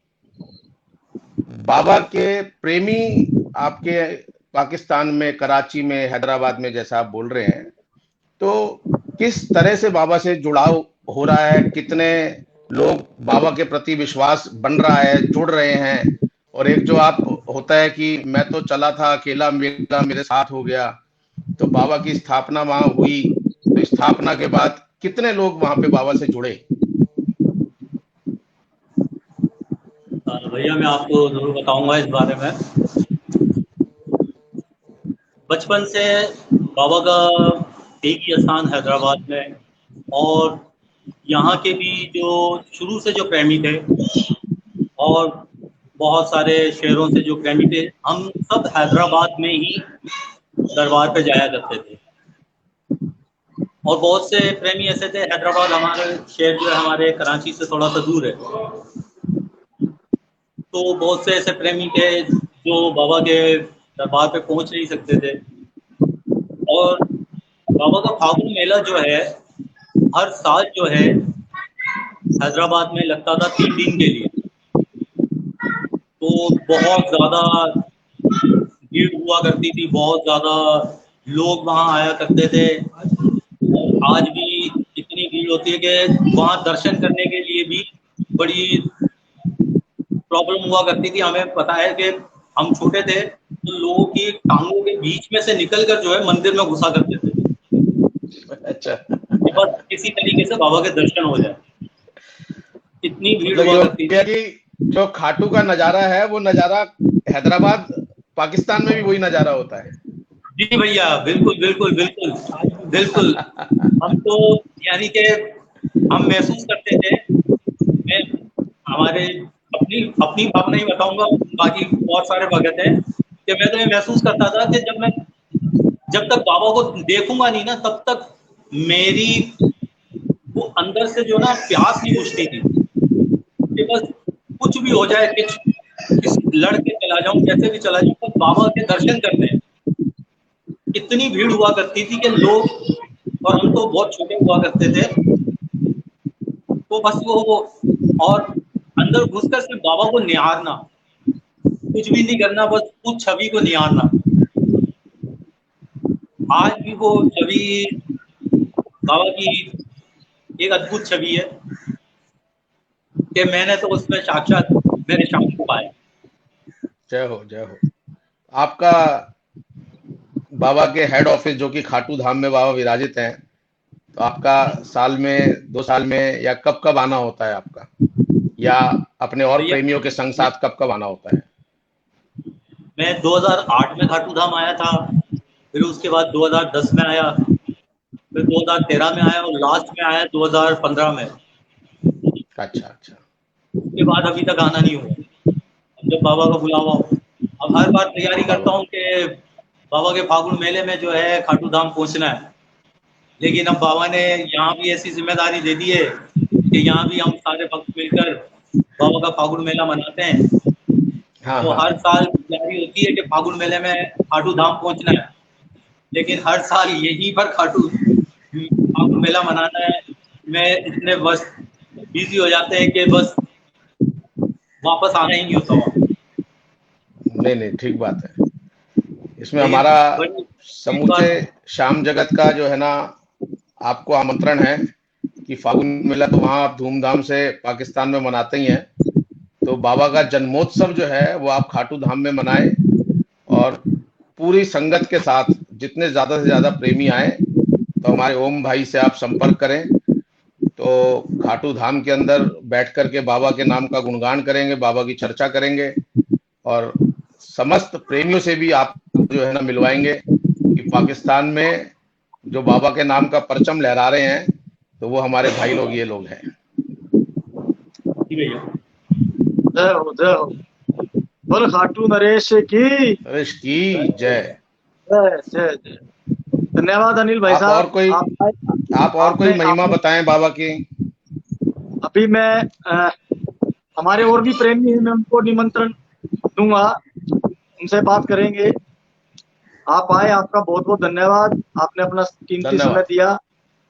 [SPEAKER 4] बाबा के प्रेमी आपके पाकिस्तान में, कराची में, हैदराबाद में जैसा आप बोल रहे हैं, तो किस तरह से बाबा से जुड़ाव हो रहा है, कितने लोग बाबा के प्रति विश्वास बन रहा है, जुड़ रहे हैं, और एक जो आप होता है कि मैं तो चला था अकेला, मेरा मेरे साथ हो गया, तो बाबा की स्थापना वहां हुई, तो स्थापना के बाद कितने लोग वहां पे बाबा से जुड़े?
[SPEAKER 2] भैया मैं आपको जरूर बताऊंगा इस बारे में। बचपन से बाबा का एक ही स्थान हैदराबाद में, और यहाँ के भी जो शुरू से जो प्रेमी थे और बहुत सारे शहरों से जो प्रेमी थे, हम सब हैदराबाद में ही दरबार पे जाया करते थे। और बहुत से प्रेमी ऐसे थे, हैदराबाद हमारे शहर जो है हमारे कराची से थोड़ा सा दूर है, तो बहुत से ऐसे प्रेमी थे जो बाबा के दरबार पे पहुंच नहीं सकते थे। और बाबा का फागुन मेला जो है हर साल जो है हैदराबाद में लगता था 3 दिन के लिए, तो बहुत ज़्यादा भीड़ हुआ करती थी, बहुत ज़्यादा लोग वहाँ आया करते थे। और आज भी इतनी भीड़ होती है कि वहाँ दर्शन करने के लिए भी बड़ी प्रॉब्लम हुआ करती थी। हमें पता है कि हम छोटे थे तो लोगों की टांगों के बीच में से निकलकर जो है मंदिर में घुसा करते थे।
[SPEAKER 4] अच्छा,
[SPEAKER 2] बस किसी तरीके से बाबा के दर्शन हो जाए, इतनी भीड़ हुआ करती थी।
[SPEAKER 4] कि जो खाटू का नजारा है वो नजारा हैदराबाद, पाकिस्तान में भी वही नजारा होता है।
[SPEAKER 2] जी भैया, बिल्कुल बिल्कुल बिल्कुल बिल्कुल। हम तो यानी कि हम महसूस करते थे, मैं हमारे अपनी अपनी भावना ही बताऊंगा, बाकी बहुत सारे भगत हैं, कि मैं तो ये महसूस करता था कि जब तक बाबा को देखूंगा नहीं ना, तब तक मेरी वो अंदर से जो ना प्यास नहीं बुझती थी कि बस कुछ भी हो जाए, किस लड़के चला जाऊं, कैसे भी चला जाऊं, पर बाबा के दर्शन करने हैं। इतनी भीड़ हुआ करती थी कि लोग, और हम तो बहुत छोटे हुआ करते थे, तो बस वो और अंदर घुसकर सिर्फ बाबा को निहारना, कुछ भी नहीं करना, बस उस छवि को निहारना। आज भी वो छवि बाबा की एक अद्भुत छवि है कि मैंने तो उसमें साक्षात मेरे शाम को पाया।
[SPEAKER 4] जय हो, जय हो। आपका बाबा के हेड ऑफिस जो कि खाटू धाम में बाबा विराजित हैं, तो आपका साल में 2 साल में या कब कब आना होता है आपका, या अपने और प्रेमियों के संग साथ कब कब आना होता है?
[SPEAKER 2] मैं 2008 में खाटू धाम आया था, फिर उसके बाद 2010 में आया, फिर 2013 में आया, और लास्ट में आया 2015 में।
[SPEAKER 4] अच्छा अच्छा।
[SPEAKER 2] उसके बाद अभी तक आना नहीं हुआ, जब बाबा का बुलावा हो। अब हर बार तैयारी करता हूँ कि बाबा के फागुन मेले में जो है खाटू धाम पहुँचना है, लेकिन अब बाबा ने यहाँ भी ऐसी जिम्मेदारी दे दी है कि यहाँ भी हम सारे भक्त मिलकर बाबा का फागुन मेला मनाते हैं। तो हर साल तैयारी होती है कि फागुन मेले में खाटू धाम पहुँचना है, लेकिन हर साल यहीं पर फागुन मेला मनाना है, में इतने बस बिजी हो जाते हैं कि बस वापस आना ही नहीं होता वहाँ।
[SPEAKER 4] नहीं नहीं, ठीक बात है। इसमें
[SPEAKER 2] लेकिन
[SPEAKER 4] हमारा
[SPEAKER 2] बड़ी एक
[SPEAKER 4] समूचे
[SPEAKER 2] बात,
[SPEAKER 4] श्याम जगत का जो है ना, आपको आमंत्रण है कि फागुन मेला तो वहाँ आप धूमधाम से पाकिस्तान में मनाते ही हैं, तो बाबा का जन्मोत्सव जो है वो आप खाटू धाम में मनाएं, और पूरी संगत के साथ जितने ज्यादा से ज्यादा प्रेमी आए, तो हमारे ओम भाई से आप संपर्क करें। तो खाटू धाम के अंदर बैठ कर के बाबा के नाम का गुणगान करेंगे, बाबा की चर्चा करेंगे, और समस्त प्रेमियों से भी आप जो है ना मिलवाएंगे कि पाकिस्तान में जो बाबा के नाम का परचम लहरा रहे हैं, तो वो हमारे भाई लोग ये लोग हैं।
[SPEAKER 2] जी भैया।
[SPEAKER 1] जय हो जय हो। बोल खाटू नरेश की
[SPEAKER 4] नरेश की जय।
[SPEAKER 1] जय जय जय। धन्यवाद अनिल भाई
[SPEAKER 4] आप और
[SPEAKER 1] साहब।
[SPEAKER 4] कोई आप और कोई
[SPEAKER 1] आपने
[SPEAKER 4] महिमा
[SPEAKER 1] आपने
[SPEAKER 4] बताएं बाबा की।
[SPEAKER 1] अभी मैं हमारे और भी प्रेमी हैं, मैं उनको निमंत्रण दूंगा, उनसे बात करेंगे। आप आए, आपका बहुत बहुत धन्यवाद, आपने अपना कीमती समय
[SPEAKER 4] धन्यवाद।
[SPEAKER 1] दिया।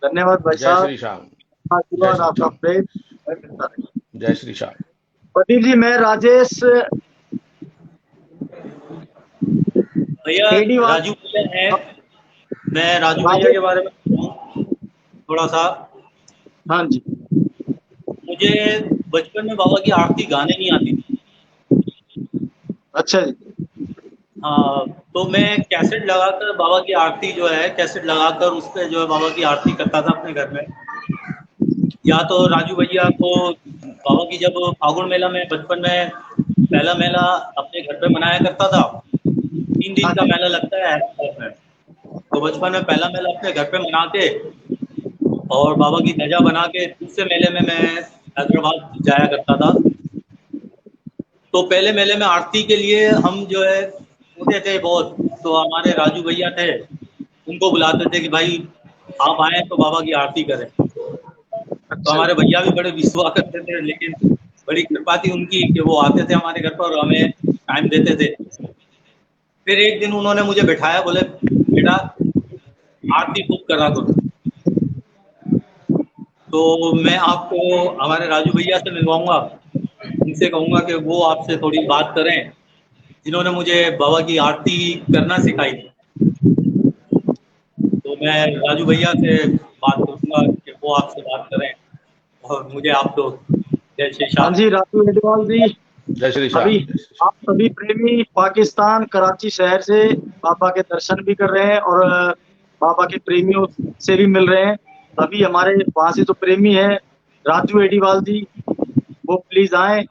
[SPEAKER 1] धन्यवाद भाई
[SPEAKER 4] जय
[SPEAKER 1] साहब।
[SPEAKER 4] श्री श्याम। जय
[SPEAKER 1] आशीर्वाद
[SPEAKER 4] श्री
[SPEAKER 1] आपका
[SPEAKER 4] श्याम।
[SPEAKER 1] प्रेम मिलता रहे।
[SPEAKER 4] जय श्री श्याम।
[SPEAKER 1] प्रदीप जी, मैं राजेश
[SPEAKER 2] भैया
[SPEAKER 1] एडीवाल।
[SPEAKER 2] राजू भैया हैं, मैं राजू भैया के
[SPEAKER 1] राजेश,
[SPEAKER 2] बारे में बताऊं थोड़ा सा।
[SPEAKER 1] हाँ जी।
[SPEAKER 2] मुझे बचपन में बाबा की आरती गाने नहीं आती थी।
[SPEAKER 1] अच्छा जी।
[SPEAKER 2] हाँ, तो मैं कैसेट लगाकर बाबा की आरती जो है, कैसेट लगाकर उस पे जो है बाबा की आरती करता था अपने घर में। या तो राजू भैया को बाबा की जब फागुन मेला में बचपन में पहला मेला अपने घर पे मनाया करता था, 3 दिन
[SPEAKER 1] हाँ
[SPEAKER 2] का
[SPEAKER 1] जी।
[SPEAKER 2] मेला लगता है हैदराबाद में। तो बचपन में पहला मेला अपने घर पे मना के और बाबा की ध्वजा बना के दूसरे मेले में मैं हैदराबाद जाया करता था। तो पहले मेले में आरती के लिए हम जो है होते थे बहुत, तो हमारे राजू भैया थे, उनको बुलाते थे कि भाई आप आए तो बाबा की आरती करें। तो
[SPEAKER 1] अच्छा
[SPEAKER 2] हमारे
[SPEAKER 1] जी।
[SPEAKER 2] भैया भी बड़े विश्वास करते थे, लेकिन बड़ी कृपा थी उनकी कि वो आते थे हमारे घर पर और हमें टाइम देते थे। फिर एक दिन उन्होंने मुझे बिठाया, बोले बेटा आरती बुक करा करो। तो मैं आपको हमारे राजू भैया से मिलवाऊंगा, उनसे कहूंगा कि वो आपसे थोड़ी बात करें, जिन्होंने मुझे बाबा की आरती करना सिखाई थी। तो मैं राजू भैया से बात करूंगा कि वो आपसे बात करें, और मुझे आप तो जय श्री
[SPEAKER 1] हाँ
[SPEAKER 2] श्याम।
[SPEAKER 1] जी राजू एडवाल जी,
[SPEAKER 4] जय श्री
[SPEAKER 1] अभी
[SPEAKER 4] श्याम। जय श्री
[SPEAKER 1] आप सभी प्रेमी पाकिस्तान कराची शहर से बाबा के दर्शन भी कर रहे हैं और बाबा के प्रेमियों से भी मिल रहे हैं। अभी हमारे वहां से जो प्रेमी है राजू एडीवाल जी, वो प्लीज आए।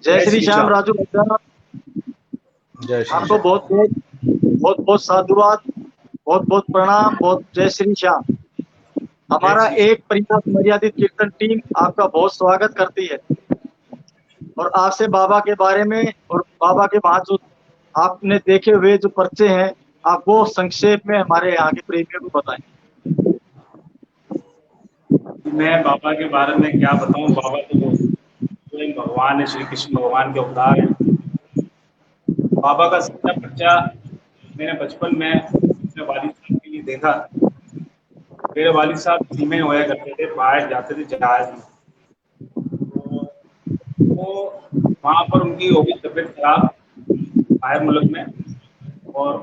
[SPEAKER 1] जय
[SPEAKER 2] जय
[SPEAKER 1] श्री
[SPEAKER 2] श्री
[SPEAKER 1] श्याम
[SPEAKER 2] श्याम।
[SPEAKER 1] राजू भैया।
[SPEAKER 4] श्याम। जय श्री
[SPEAKER 1] आपको
[SPEAKER 4] श्याम।
[SPEAKER 1] बहुत बहुत साधुवाद, बहुत बहुत प्रणाम, बहुत जय श्री श्याम।
[SPEAKER 2] जय
[SPEAKER 1] हमारा
[SPEAKER 2] श्री श्याम।
[SPEAKER 1] एक प्रयास मर्यादित कीर्तन टीम आपका बहुत स्वागत करती है और आपसे बाबा के बारे में और बाबा के बाद जो आपने देखे हुए जो पर्चे हैं, आप वो संक्षेप में हमारे यहाँ के प्रेमियों को बताएं।
[SPEAKER 5] मैं बाबा के बारे में क्या बताऊं। बाबा तो स्वयं भगवान है, श्री कृष्ण भगवान के अवतार हैं। बाबा का सच्चा बच्चा मैंने बचपन में अपने वालिद साहब के लिए देखा। मेरे वालिद साहब दिल्ली में होया करते थे, बाहर जाते थे जहाज में। तो वो वहाँ पर उनकी हो गई तबीयत खराब बाहर मुल्क में, और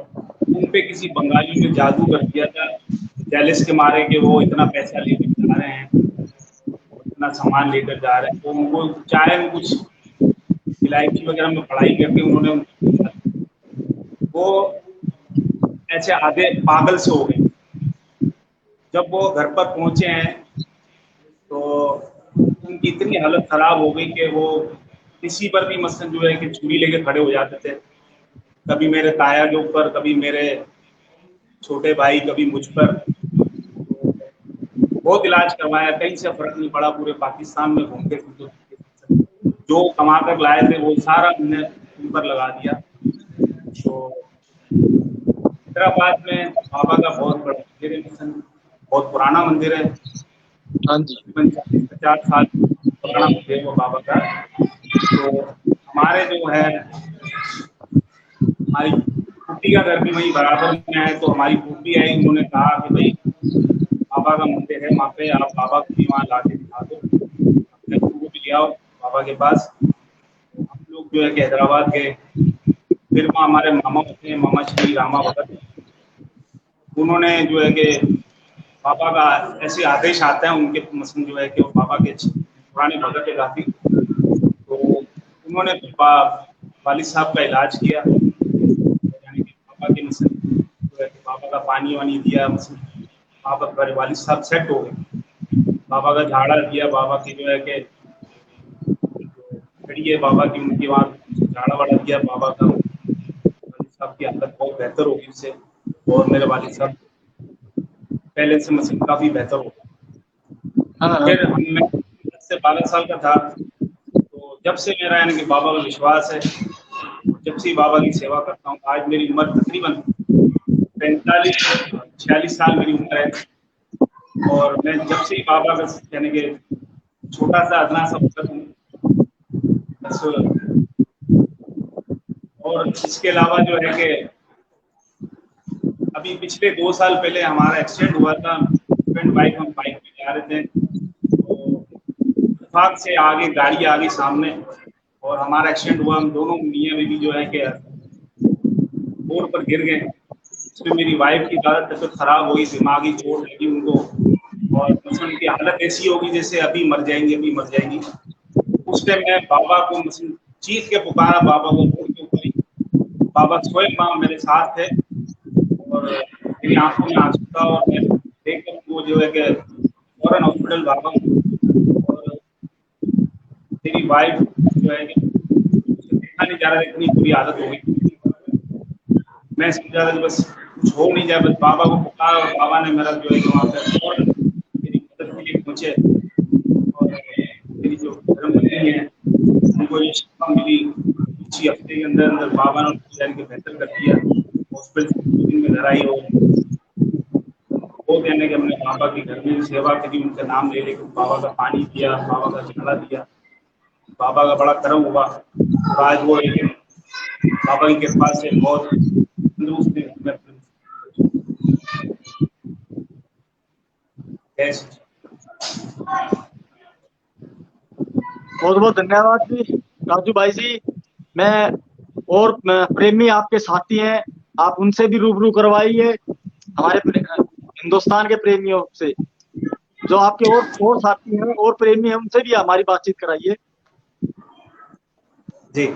[SPEAKER 5] उन पे किसी बंगाली ने जादू कर दिया था, जेलिस के मारे कि वो इतना पैसा लेकर जा रहे हैं, इतना सामान लेकर जा रहे हैं। तो उनको चाहे वो कुछ इलायची वगैरह में पढ़ाई करके उन्होंने उनको, वो ऐसे आधे पागल से हो गए। जब वो घर पर पहुंचे हैं तो उनकी इतनी हालत खराब हो गई कि वो किसी पर भी मसलन जो है कि छुरी लेके खड़े हो जाते थे। कभी मेरे ताया के ऊपर, कभी मेरे छोटे भाई, कभी मुझ पर। तो बहुत इलाज करवाया, कहीं से फर्क नहीं पड़ा। पूरे पाकिस्तान में घूमते फिरते जो कमा कर लाए थे वो सारा हमने उन पर लगा दिया। तो हैदराबाद में बाबा का बहुत बड़ा मंदिर है, बहुत पुराना मंदिर है,
[SPEAKER 1] हाँ जी।
[SPEAKER 5] तकरीबन 40-50 साल पुराना मंदिर है वो बाबा का। तो हमारे जो है हमारी फूफी का घर भी वहीं बराबर में है, तो हमारी फूफी आई, उन्होंने कहा कि भाई बाबा का मंदिर है वहाँ पे, आप बाबा को भी वहाँ ला के दिखा दो, अपने गुरु को भी ले आओ बाबा के पास। हम लोग जो है कि हैदराबाद गए, फिर वहाँ हमारे मामा होते हैं, मामा श्री रामा भगत, उन्होंने जो है कि बाबा का ऐसे आदेश आता है उनके मसलन जो है कि वो बाबा के पुराने भगत है काफी, तो उन्होंने वालिद साहब का इलाज किया, यानी कि बाबा के मसलन जो है कि बाबा का पानी वानी दिया, मसलन बाबा पर वालिद साहब सेट हो गए, बाबा का झाड़ा दिया, बाबा की जो है कि खड़ी है बाबा की, उनकी वहाँ झाड़ा वाड़ा दिया बाबा का, वालिद साहब की हालत बहुत बेहतर होगी उससे, और मेरे वालिद साहब पहले से मसलन काफी बेहतर हो गया। फिर मैं 10 से 12 साल का था, तो जब से मेरा यानी कि बाबा का विश्वास है, जब से बाबा की सेवा करता हूँ, आज मेरी उम्र तकरीबन 45-46 साल मेरी उम्र है, और मैं जब से ही बाबा का यानी कि छोटा सा अदना सा भक्त हूँ बस। और इसके अलावा जो है कि अभी पिछले 2 साल पहले हमारा एक्सीडेंट हुआ था, हस्बैंड वाइफ हम बाइक पे जा रहे थे, तो इत्तेफाक से आगे गाड़ी आ गई सामने और हमारा एक्सीडेंट हुआ, हम दोनों मियां बीवी जो है कि रोड पर गिर गए। इसमें मेरी वाइफ की तबीयत खराब हुई, दिमागी चोट लगी उनको, और उनकी हालत ऐसी होगी जैसे अभी मर जाएंगी, अभी मर जाएंगी। उस टाइम मैं बाबा को चीख के पुकारा, बाबा को रोड के ऊपर ही, बाबा स्वयं माँ मेरे साथ है, और मेरी आंखों में आंसू था, और मैं देखकर वो जो है कि फौरन हॉस्पिटल भागा, और मेरी वाइफ जो है कि देखा नहीं जा रहा, इतनी बुरी आदत हो गई। मैं समझा था कि बस कुछ हो नहीं जाए, बस बाबा को पुकारा, और बाबा ने मेरा जो है कि वहाँ पे फौरन मेरी मदद के लिए पहुंचे, और मेरी जो धर्मपत्नी है उनको ये शिक्षा मिली, इसी हफ्ते के अंदर अंदर बाबा ने उनको बेहतर कर दिया, हॉस्पिटल में घर आई, और वो कहने के हमने बाबा की घर में सेवा करी, उनका नाम ले लेकर बाबा का पानी दिया, बाबा का झाड़ा दिया, बाबा का बड़ा करम हुआ, और आज वो बाबा की कृपा से बहुत तंदुरुस्त है।
[SPEAKER 1] बहुत बहुत धन्यवाद जी राजू भाई जी। मैं और प्रेमी आपके साथी हैं, आप उनसे भी रूबरू करवाइए, हमारे हिंदुस्तान के प्रेमियों से, जो आपके और साथी हैं और प्रेमी हैं, उनसे भी हमारी बातचीत कराइए।
[SPEAKER 5] जी,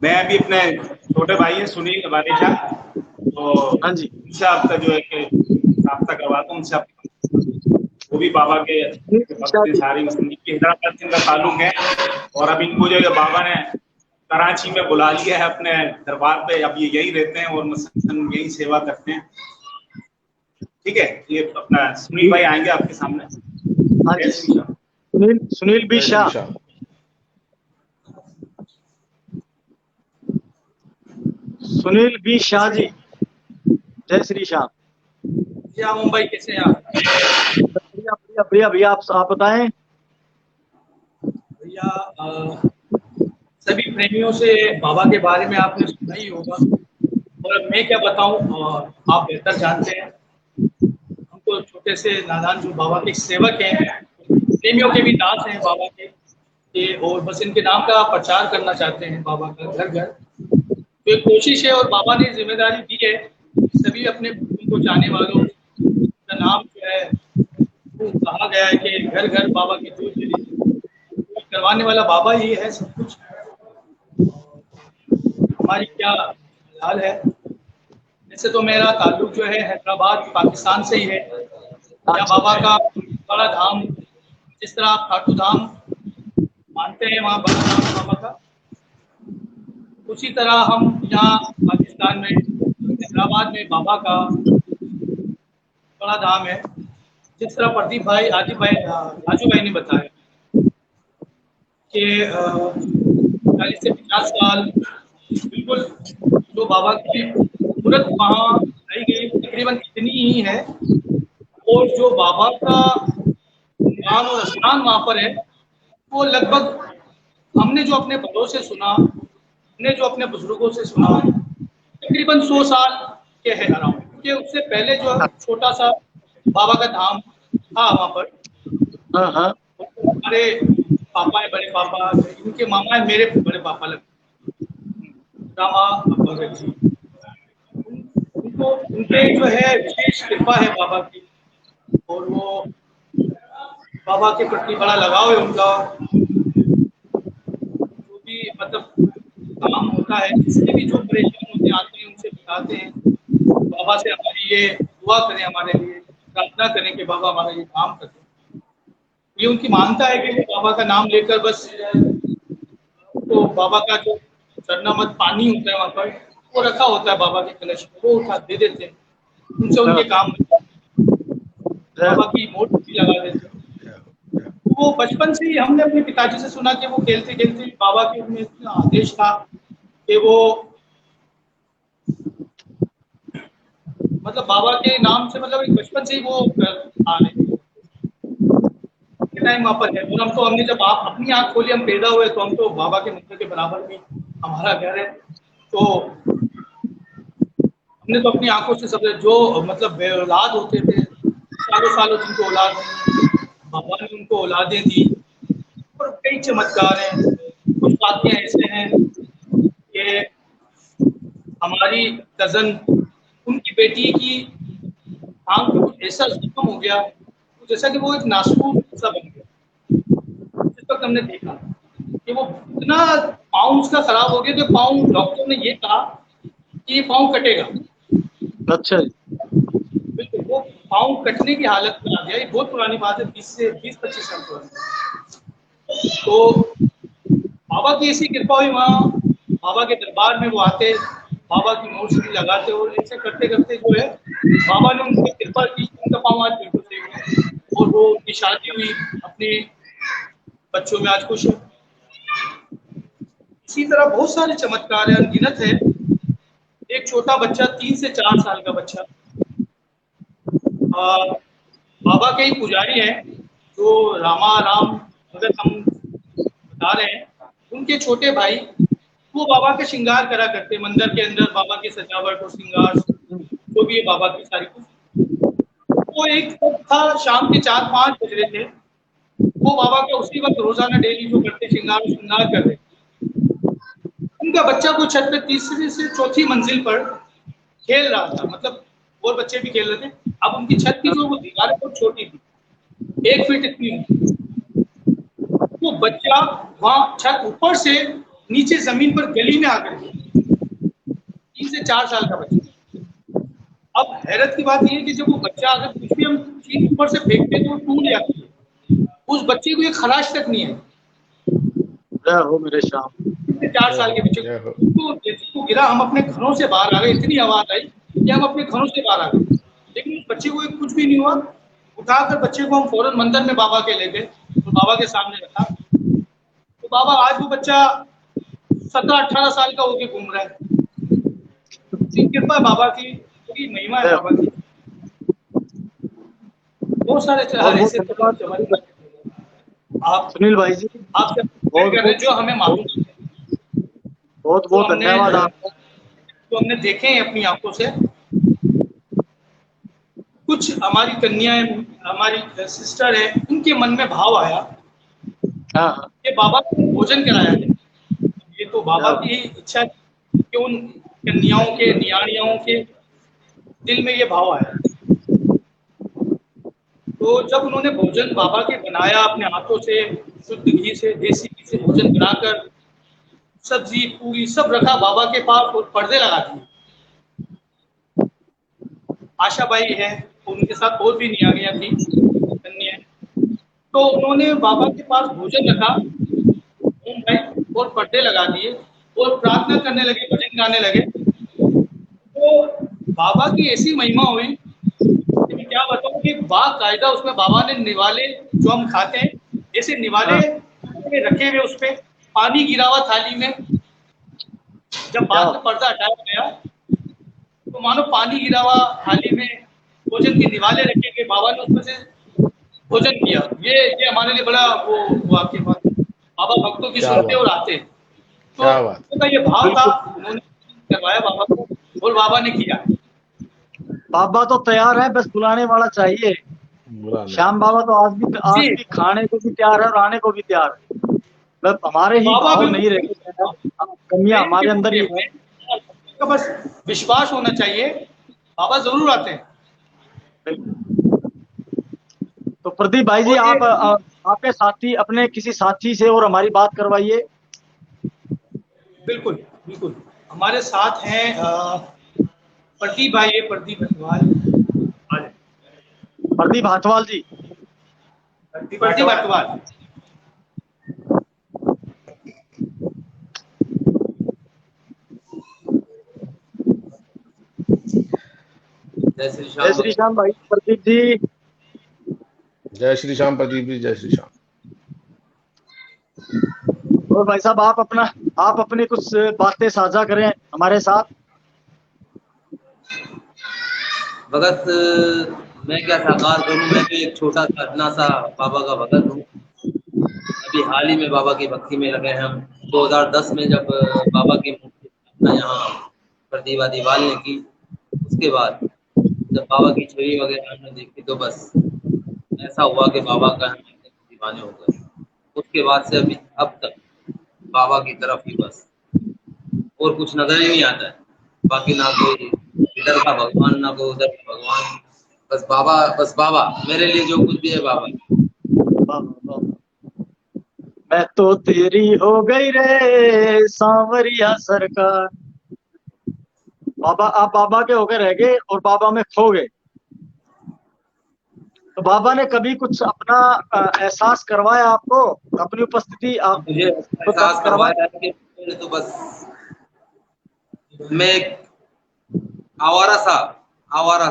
[SPEAKER 5] मैं अभी अपने छोटे भाई हैं सुनील बालेशा, तो
[SPEAKER 1] हाँ जी,
[SPEAKER 5] उनसे आपका जो है कि राब्ता करवाता हूँ उनसे, वो भी बाबा के सारी हैदराबाद से इनका ताल्लुक है, और अब इनको जो है बाबा ने कराची में बुला लिया है अपने दरबार पे, अब ये यही रहते हैं और मसलन यही सेवा करते हैं। ठीक है, ये अपना सुनील भाई आएंगे आपके सामने।
[SPEAKER 1] हाँ जी, सुनील बी शाह। सुनील बी शाह जी, जय श्री श्याम।
[SPEAKER 6] भैया मुंबई कैसे हैं आप?
[SPEAKER 1] बढ़िया भैया, आप बताएं।
[SPEAKER 6] भैया सभी प्रेमियों से बाबा के बारे में आपने सुना ही होगा, और मैं क्या बताऊं, आप बेहतर जानते हैं। हम तो छोटे से नादान जो बाबा के सेवक हैं, प्रेमियों के भी दास हैं बाबा के, और बस इनके नाम का प्रचार करना चाहते हैं बाबा का घर घर। तो एक कोशिश है, और बाबा ने जिम्मेदारी दी है, सभी अपने उनको जाने वालों का नाम जो है वो कहा गया है कि घर घर बाबा की जोत जली, करवाने वाला बाबा ही है सब कुछ। हमारी क्या हाल है, वैसे तो मेरा ताल्लुक जो है हैदराबाद पाकिस्तान से ही है, या बाबा का बड़ा धाम, जिस तरह आप खाटू धाम मानते हैं वहाँ बड़ा धाम बाबा का, उसी तरह हम यहाँ पाकिस्तान में हैदराबाद में बाबा का बड़ा धाम है। जिस तरह प्रदीप भाई राजू भाई ने बताया कि 40 से 50 साल बिल्कुल जो बाबा की मूर्त वहाँ आई गई तकरीबन इतनी ही है, और जो बाबा का नाम और स्थान वहाँ पर है वो लगभग हमने जो अपने बड़ों से सुना, हमने जो अपने बुजुर्गों से सुना, तकरीबन 100 साल के है अराउंड, क्योंकि उससे पहले जो है छोटा सा बाबा का धाम था वहाँ पर।
[SPEAKER 1] हाँ हाँ।
[SPEAKER 6] हमारे पापा है, बड़े पापा, इनके मामा है, मेरे बड़े पापा लगते रामा भगत जी। उनको उनके जो है विशेष कृपा है बाबा की, और वो बाबा के प्रति बड़ा लगाव है उनका। जो भी मतलब काम होता है, जिससे भी जो परेशान होते आते हैं उनसे बताते हैं, बाबा से हमारी ये दुआ करें, हमारे लिए प्रार्थना करें कि बाबा हमारा ये काम करें। ये उनकी मानता है कि वो बाबा का नाम लेकर बस तो बाबा का जो चरणामत पानी होता है वहाँ पर वो रखा होता है बाबा के कलश में, वो उठा दे देते हैं, उनसे उनके काम बाबा की मूर्ति लगा देते हैं। वो बचपन से ही हमने अपने पिताजी से सुना कि वो खेलते खेलते बाबा के उनमें इतना आदेश था कि वो मतलब बाबा के नाम से मतलब एक बचपन से ही वो आ रहे थे टाइम वहाँ पर है। और हम तो हमने जब आप अपनी आंख खोली, हम पैदा हुए तो हम तो बाबा के मंदिर के बराबर में हमारा घर है, तो हमने तो अपनी आंखों से सब जो मतलब औलाद होते थे सालों सालों जिनको औलाद नहीं, बाबा ने उनको औलादें दी। और कई चमत्कार हैं, कुछ बातें ऐसे हैं कि हमारी कजन उनकी बेटी की आंख में कुछ ऐसा जख्म हो गया जैसा कि वो एक नासूर सा बन गया। जिस वक्त हमने देखा कि वो इतना पाँव उसका खराब हो गया, तो पाँव डॉक्टर ने ये कहा कि ये पाँव कटेगा।
[SPEAKER 1] अच्छा।
[SPEAKER 6] बिल्कुल, वो पाँव कटने की हालत में आ गया। ये बहुत पुरानी बात है, 20 से 25 साल पुरानी। तो बाबा की ऐसी कृपा हुई, वहाँ बाबा के दरबार में वो आते, बाबा की मूर्ति लगाते, और ऐसे करते करते जो है बाबा ने उनकी कृपा की, उनका पाँव आज बिल्कुल सही हुआ और वो उनकी शादी हुई, अपने बच्चों में आज खुश है। इसी तरह बहुत सारे चमत्कार है, अनगिनत है। एक छोटा बच्चा 3 से 4 साल का बच्चा बाबा के ही पुजारी हैं, जो रामा राम भगत हम बता रहे हैं, उनके छोटे भाई वो बाबा का श्रृंगार करा करते, मंदिर के अंदर बाबा की सजावट और श्रृंगार जो भी है बाबा की सारी कुछ। वो एक था शाम के 4-5 बज रहे थे, वो बाबा का उसी वक्त रोजाना डेली जो करते श्रृंगार कर रहे। उनका बच्चा को छत पे तीसरी से चौथी मंजिल पर खेल रहा था, मतलब और बच्चे भी खेल रहे थे। अब उनकी छत की जो वो दीवार है बहुत छोटी थी, 1 फीट इतनी। वो बच्चा वहां छत ऊपर से नीचे जमीन पर गली में आकर गया, 3 से 4 साल का बच्चा। अब हैरत की बात यह है कि जब वो बच्चा अगर कुछ भी हम चीज ऊपर से फेंकते तो वो टूट जाती है, उस बच्चे को एक खराश तक नहीं है।
[SPEAKER 1] हो मेरे श्याम,
[SPEAKER 6] 4 साल के बच्चे तो जैसे वो गिरा, हम अपने घरों से बाहर आ गए, इतनी आवाज आई कि हम अपने घरों से बाहर आ गए, लेकिन उस बच्चे को कुछ भी नहीं हुआ। उठाकर बच्चे को हम फौरन मंदिर में बाबा के ले गए और बाबा के सामने रखा। तो बाबा आज वो बच्चा 17-18 साल का होके घूम रहा है। कृपा बाबा की, पूरी महिमा है बाबा की। बहुत सारे आप
[SPEAKER 1] सुनील भाई जी,
[SPEAKER 6] आपसे कर रहे जो हमें मालूम है,
[SPEAKER 1] बहुत बहुत धन्यवाद आपका,
[SPEAKER 6] तो हमने देखे हैं अपनी आंखों से। कुछ हमारी कन्याएं, हमारी सिस्टर है, उनके मन में भाव आया कि बाबा को भोजन कराया जाए। ये तो बाबा की इच्छा कि उन कन्याओं के, नियाणियों के दिल में ये भाव आया। तो जब उन्होंने भोजन बाबा के बनाया अपने हाथों से, शुद्ध घी से, देसी घी से भोजन बनाकर, सब्जी पूरी सब रखा बाबा के पास और पर्दे लगा दिए। आशा बाई है, उनके साथ और भी नियाणियां थी, कन्या। तो उन्होंने बाबा के पास भोजन रखा और पर्दे लगा दिए और प्रार्थना करने लगे, भजन गाने लगे। तो बाबा की ऐसी महिमा हुई, क्या बताऊं कि बाकायदा उसमें बाबा ने निवाले जो हम खाते हैं, ऐसे निवाले रखे हुए, उस पर पानी गिरा हुआ थाली में। जब बाद में पर्दा हटाया गया तो मानो पानी गिरा हुआ थाली में भोजन के निवाले रखे गए, बाबा ने उसमें से भोजन किया। ये हमारे लिए बड़ा वो आपके पास बाबा भक्तों की सुनते और आते। तो उनका ये भाव था, उन्होंने करवाया बाबा को और बाबा ने किया।
[SPEAKER 1] बाबा तो तैयार है, बस बुलाने वाला चाहिए। श्याम बाबा तो आज भी खाने को भी तैयार है और आने को भी तैयार है। बस हमारे ही
[SPEAKER 6] बाबा
[SPEAKER 1] भाव
[SPEAKER 6] बिल्कुल
[SPEAKER 1] नहीं रहे, कमियां हमारे अंदर ही है।
[SPEAKER 6] का बस विश्वास होना चाहिए, बाबा जरूर आते हैं।
[SPEAKER 1] तो प्रदीप भाई जी,
[SPEAKER 6] और ये
[SPEAKER 1] आप आपके साथी, अपने किसी साथी से और हमारी बात करवाइए।
[SPEAKER 6] बिल्कुल बिल्कुल हमारे साथ हैं प्रदीप भाई, प्रदीप हटवाल।
[SPEAKER 1] प्रदीप हाथवाल जी।
[SPEAKER 6] प्रदीप हटवाल।
[SPEAKER 3] जय श्री
[SPEAKER 1] जय
[SPEAKER 3] श्याम।
[SPEAKER 1] श्री श्याम भाई प्रदीप जी।
[SPEAKER 4] जय श्री श्याम प्रदीप जी, जय श्री श्याम।
[SPEAKER 1] और भाई साहब, आप अपनी कुछ बातें साझा करें हमारे साथ।
[SPEAKER 3] भगत, मैं क्या साकार करूं, मैं तो एक छोटा सा अपना सा बाबा का भगत हूँ। अभी हाल ही में बाबा की भक्ति में लगे हैं हम। 2010 में जब बाबा की मूर्ति स्थापना यहाँ प्रदीप आदिवाल ने की, उसके बाद जब बाबा की छवि वगैरह हमने देखी तो बस ऐसा हुआ कि बाबा का हम दीवाने हो गए। उसके बाद से अभी अब तक बाबा की तरफ ही बस, और कुछ नजर ही नहीं आता है। बाकी ना कोई इधर का भगवान, ना कोई उधर का भगवान, बस बाबा, बस बाबा। मेरे लिए जो कुछ भी है बाबा।
[SPEAKER 1] मैं तो तेरी हो गई रे सांवरिया सरकार। बाबा, आप बाबा के होकर रह गए और बाबा में खो गए। तो बाबा ने कभी कुछ अपना एहसास करवाया आपको, अपनी उपस्थिति आप
[SPEAKER 3] मुझे एहसास करवाया है कि तो बस मैं एक आवारा सा
[SPEAKER 1] आवारा।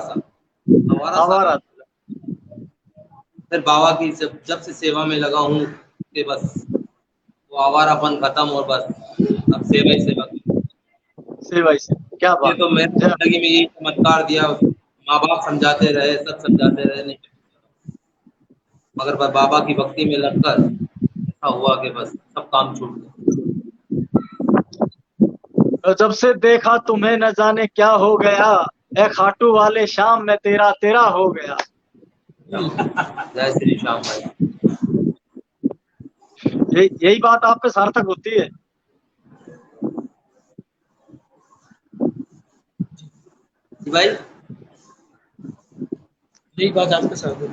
[SPEAKER 3] फिर बाबा की जब से सेवा में लगा हूँ कि बस वो आवारापन खत्म, और बस अब सेवा ही सेवा।
[SPEAKER 1] सेवा से क्या
[SPEAKER 3] ये
[SPEAKER 1] बात।
[SPEAKER 3] तो मेरी जिंदगी में यही चमत्कार दिया। माँ बाप समझाते रहे, सब समझाते रहे, नहीं, मगर बस बाबा की भक्ति में लगकर ऐसा हुआ कि बस सब काम छूट गया।
[SPEAKER 1] तो जब से देखा तुम्हें न जाने क्या हो गया, ए खाटू वाले श्याम में तेरा तेरा हो गया।
[SPEAKER 3] जय श्री श्याम भाई।
[SPEAKER 1] यही बात आप पे सार्थक होती है।
[SPEAKER 3] भाई
[SPEAKER 6] यही बात आपके साथ है।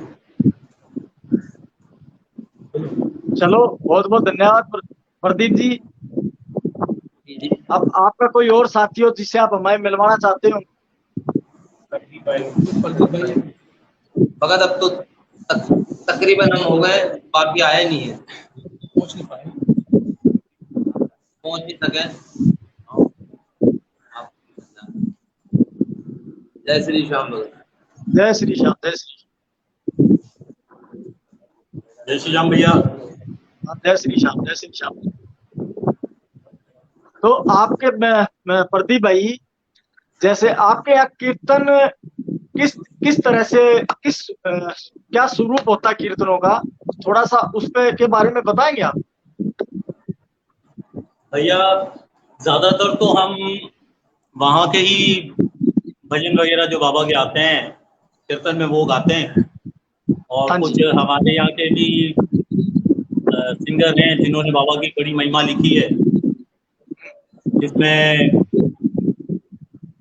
[SPEAKER 1] चलो, बहुत बहुत धन्यवाद प्रदीप जी। अब आपका कोई और साथी हो जिससे आप हमें मिलवाना चाहते हो?
[SPEAKER 3] भगत अब तो तकरीबन हम हो गए, बाकी आए नहीं है,
[SPEAKER 6] पहुंच नहीं पाए,
[SPEAKER 3] पहुंच नहीं सके। जय श्री श्याम भगत।
[SPEAKER 1] जय श्री श्याम, जय श्री
[SPEAKER 2] जय श्री राम भैया।
[SPEAKER 1] जय श्री श्याम, जय श्री श्याम। तो आपके प्रदीप भाई, जैसे आपके यहाँ कीर्तन किस तरह से, क्या स्वरूप होता है कीर्तनों का, थोड़ा सा उस पे के बारे में बताएंगे आप?
[SPEAKER 2] भैया ज्यादातर तो हम वहाँ के ही भजन वगैरह जो बाबा के आते हैं कीर्तन में वो गाते हैं, और कुछ हमारे यहाँ के भी सिंगर हैं जिन्होंने बाबा की बड़ी महिमा लिखी है, जिसमें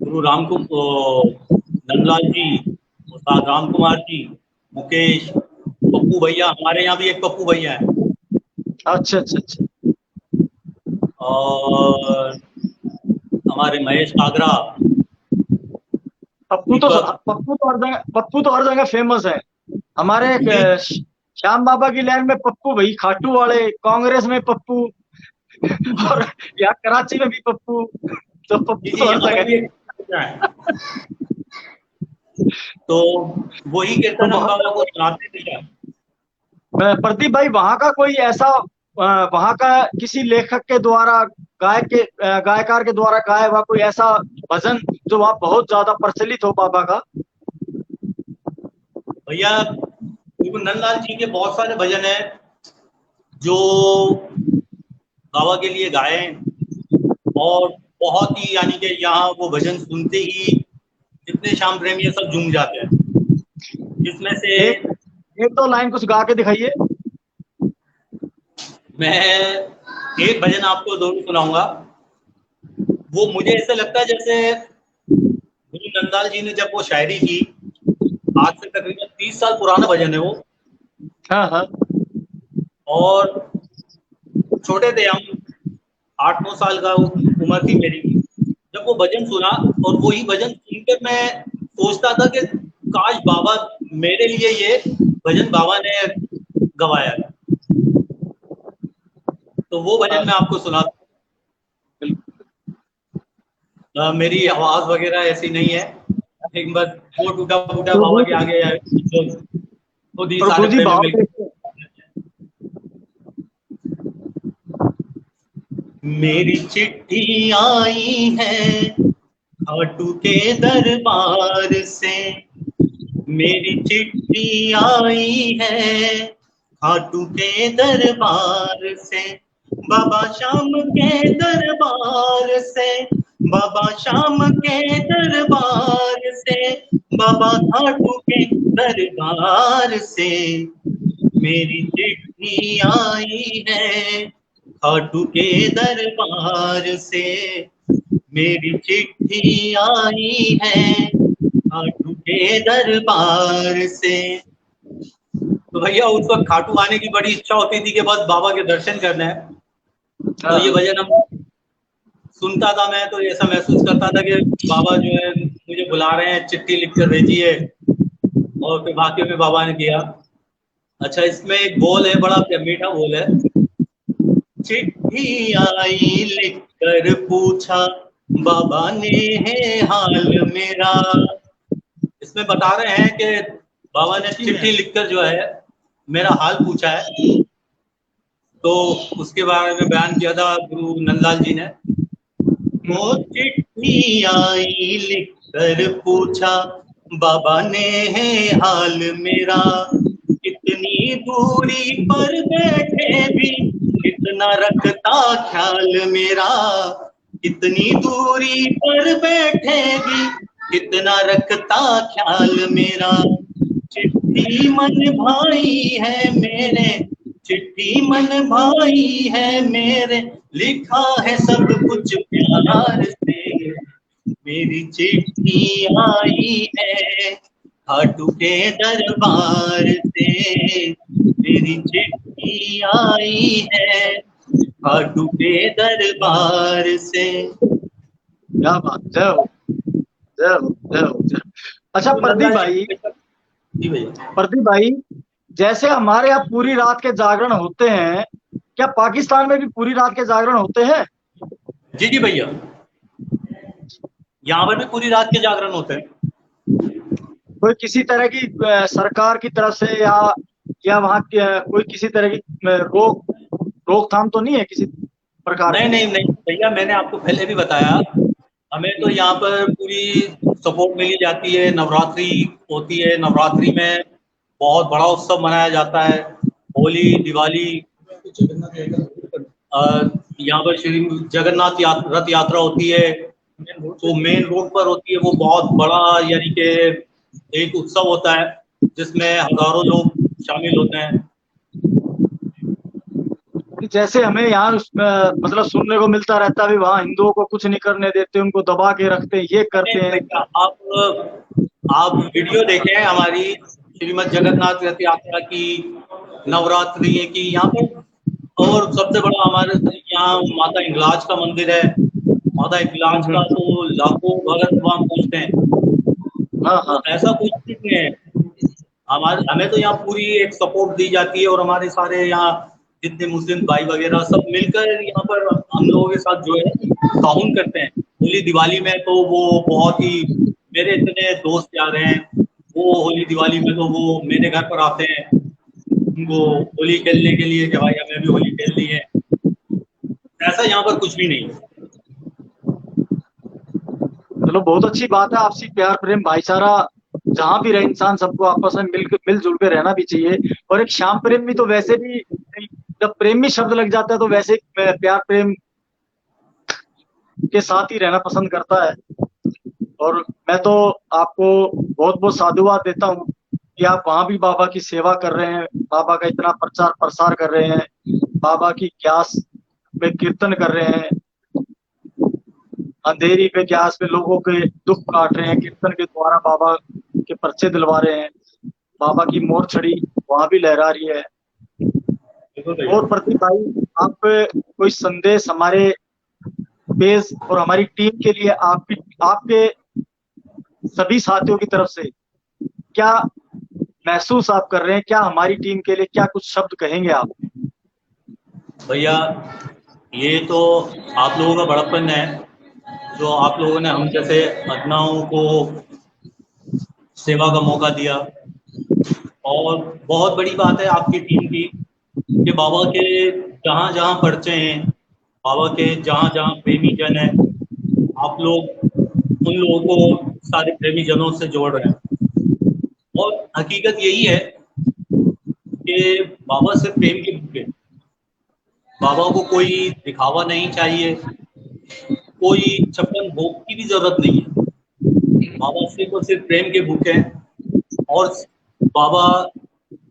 [SPEAKER 2] गुरु नंदलाल जी, उस्ताद राम कुमार जी, मुकेश, पप्पू भैया, हमारे यहाँ भी एक पप्पू भैया है।
[SPEAKER 1] अच्छा अच्छा अच्छा।
[SPEAKER 2] और हमारे महेश कागरा।
[SPEAKER 1] पप्पू तो हर जगह फेमस है। हमारे श्याम बाबा की लाइन में पप्पू भाई खाटू वाले, कांग्रेस में पप्पू, और यहाँ कराची में भी पप्पू। तो पप्पू तो हर जगह।
[SPEAKER 2] तो वही कीर्तन हम बाबा को सुनाते थे।
[SPEAKER 1] प्रदीप भाई, वहाँ का कोई ऐसा, वहाँ का किसी लेखक के द्वारा गायकार के द्वारा गाया हुआ कोई ऐसा भजन जो वहाँ बहुत ज्यादा प्रचलित हो बाबा का?
[SPEAKER 2] भैया नंदलाल जी के बहुत सारे भजन हैं जो बाबा के लिए गाए, और बहुत ही, यानी कि यहाँ वो भजन सुनते ही जितने श्याम प्रेमी है सब झूम जाते हैं। जिसमें से
[SPEAKER 1] एक दो लाइन कुछ गा के दिखाइए।
[SPEAKER 2] मैं एक भजन आपको जरूर सुनाऊंगा। वो मुझे ऐसा लगता है जैसे गुरु नंदलाल जी ने जब वो शायरी की, आज से तकरीबन 30 साल पुराना भजन है वो।
[SPEAKER 1] हाँ हाँ।
[SPEAKER 2] और छोटे थे हम, 8-9 साल का उम्र थी मेरी, जब वो भजन सुना। और वही भजन सुनकर मैं सोचता था कि काश बाबा मेरे लिए ये भजन बाबा ने गवाया है। तो वो भजन मैं आपको सुना। मेरी आवाज वगैरह ऐसी नहीं है, लेकिन बस वो टूटा फूटा बाबा के आगे है तो दी सारे प्रेमी मिलकर। मेरी चिट्ठी आई है खाटू के दरबार से, मेरी चिट्ठी आई है खाटू के दरबार से, बाबा श्याम के दरबार से, बाबा श्याम के दरबार से, बाबा खाटू के दरबार से, मेरी चिट्ठी आई है खाटू के दरबार से, मेरी चिट्ठी आई है खाटू के दरबार से। तो भैया उस वक्त खाटू आने की बड़ी इच्छा होती थी कि बस बाबा के दर्शन करना है। तो ये भजन हम सुनता था मैं, तो ऐसा महसूस करता था कि बाबा जो है मुझे बुला रहे हैं, चिट्ठी लिख कर भेजिए। और फिर वाकई में बाबा ने किया। अच्छा, इसमें एक बोल है, बड़ा मीठा बोल है। चिट्ठी आई लिख कर पूछा बाबा ने है हाल मेरा। इसमें बता रहे हैं कि बाबा ने चिट्ठी लिखकर जो है मेरा हाल पूछा है। तो उसके बारे में बयान किया था गुरु नंदलाल जी ने। वो चिट्ठी आई लिख कर पूछा बाबा ने है हाल मेरा, कितनी दूरी पर बैठे भी कितना रखता ख्याल मेरा, कितनी दूरी पर बैठे भी कितना रखता ख्याल मेरा। चिट्ठी मन भाई है मेरे, चिट्ठी मन भाई है मेरे, लिखा है सब कुछ प्यार से, मेरी चिट्ठी आई है खाटू के दरबार से, मेरी चिट्ठी आई है खाटू के दरबार से।
[SPEAKER 1] क्या बात, जय हो जय हो जय हो जय। अच्छा प्रदीप भाई,
[SPEAKER 2] जी भैया।
[SPEAKER 1] प्रदीप भाई, जैसे हमारे यहाँ पूरी रात के जागरण होते हैं, क्या पाकिस्तान में भी पूरी रात के जागरण होते हैं?
[SPEAKER 2] जी जी भैया, यहाँ पर भी पूरी रात के जागरण होते हैं।
[SPEAKER 1] कोई किसी तरह की सरकार की तरफ से या वहाँ कोई किसी तरह की रोकथाम तो नहीं है किसी प्रकार?
[SPEAKER 2] नहीं नहीं नहीं भैया, मैंने आपको पहले भी बताया, हमें तो यहाँ पर पूरी सपोर्ट मिली जाती है। नवरात्रि होती है, नवरात्रि में बहुत बड़ा उत्सव मनाया जाता है। होली, दिवाली, यहाँ पर श्री जगन्नाथ रथ यात्रा होती है, तो मेन रोड पर होती है। वो बहुत बड़ा यानी कि एक उत्सव होता है जिसमें हजारों लोग शामिल होते हैं।
[SPEAKER 1] जैसे हमें यहाँ मतलब सुनने को मिलता रहता है, वहाँ हिंदुओं को कुछ नहीं करने देते, उनको दबा के रखते हैं, ये करते हैं।
[SPEAKER 2] आप वीडियो देखें हमारी श्रीमद जगन्नाथ रथ यात्रा की, नवरात्रि की यहाँ पर। और सबसे बड़ा हमारे यहाँ माता हिंगलाज का मंदिर है। माता हिंगलाज का तो लाखों भक्त वहाँ पहुँचते हैं।
[SPEAKER 1] हाँ।
[SPEAKER 2] ऐसा कुछ नहीं है। हमें तो यहाँ पूरी एक सपोर्ट दी जाती है, और हमारे सारे यहाँ जितने मुस्लिम भाई वगैरह सब मिलकर यहाँ पर हम लोगों के साथ जो है ताउन करते हैं। होली दिवाली में तो वो बहुत ही, मेरे इतने दोस्त यार हैं, वो होली दिवाली में तो वो मेरे घर पर आते हैं उनको होली खेलने के लिए कि भाई हमें भी होली खेलनी है। ऐसा यहाँ पर कुछ भी नहीं है।
[SPEAKER 1] चलो बहुत अच्छी बात है, आपसी प्यार प्रेम भाईचारा जहाँ भी रहे इंसान, सबको आपस में मिलजुल के रहना भी चाहिए। और एक श्याम प्रेम भी तो वैसे भी, जब प्रेमी शब्द लग जाता है तो वैसे प्यार प्रेम के साथ ही रहना पसंद करता है। और मैं तो आपको बहुत बहुत साधुवाद देता हूँ कि आप वहां भी बाबा की सेवा कर रहे हैं, बाबा का इतना प्रचार प्रसार कर रहे हैं, बाबा की ग्यास में कीर्तन कर रहे हैं, अंधेरी पे ग्यास पे लोगों के दुख काट रहे हैं, कीर्तन के द्वारा बाबा के पर्चे दिलवा रहे हैं, बाबा की मोर छड़ी वहां भी लहरा रही है। और प्रदीप भाई, आप कोई संदेश हमारे पेज और हमारी टीम के लिए आपके सभी साथियों की तरफ से क्या महसूस आप कर रहे हैं, क्या हमारी टीम के लिए क्या कुछ शब्द कहेंगे आप?
[SPEAKER 2] भैया ये तो आप लोगों का बड़प्पन है जो आप लोगों ने हम जैसे अदनाओं को सेवा का मौका दिया। और बहुत बड़ी बात है आपकी टीम की कि बाबा के जहाँ जहाँ पर्चे हैं, बाबा के जहाँ जहाँ प्रेमी जन है, आप लोग उन लोगों को सारे प्रेमी जनों से जोड़ रहे हैं। और हकीकत यही है कि बाबा सिर्फ प्रेम के भूखे, बाबा को कोई दिखावा नहीं चाहिए, कोई छप्पन भोग की भी जरूरत नहीं है। बाबा सिर्फ और सिर्फ प्रेम के भूखे हैं और बाबा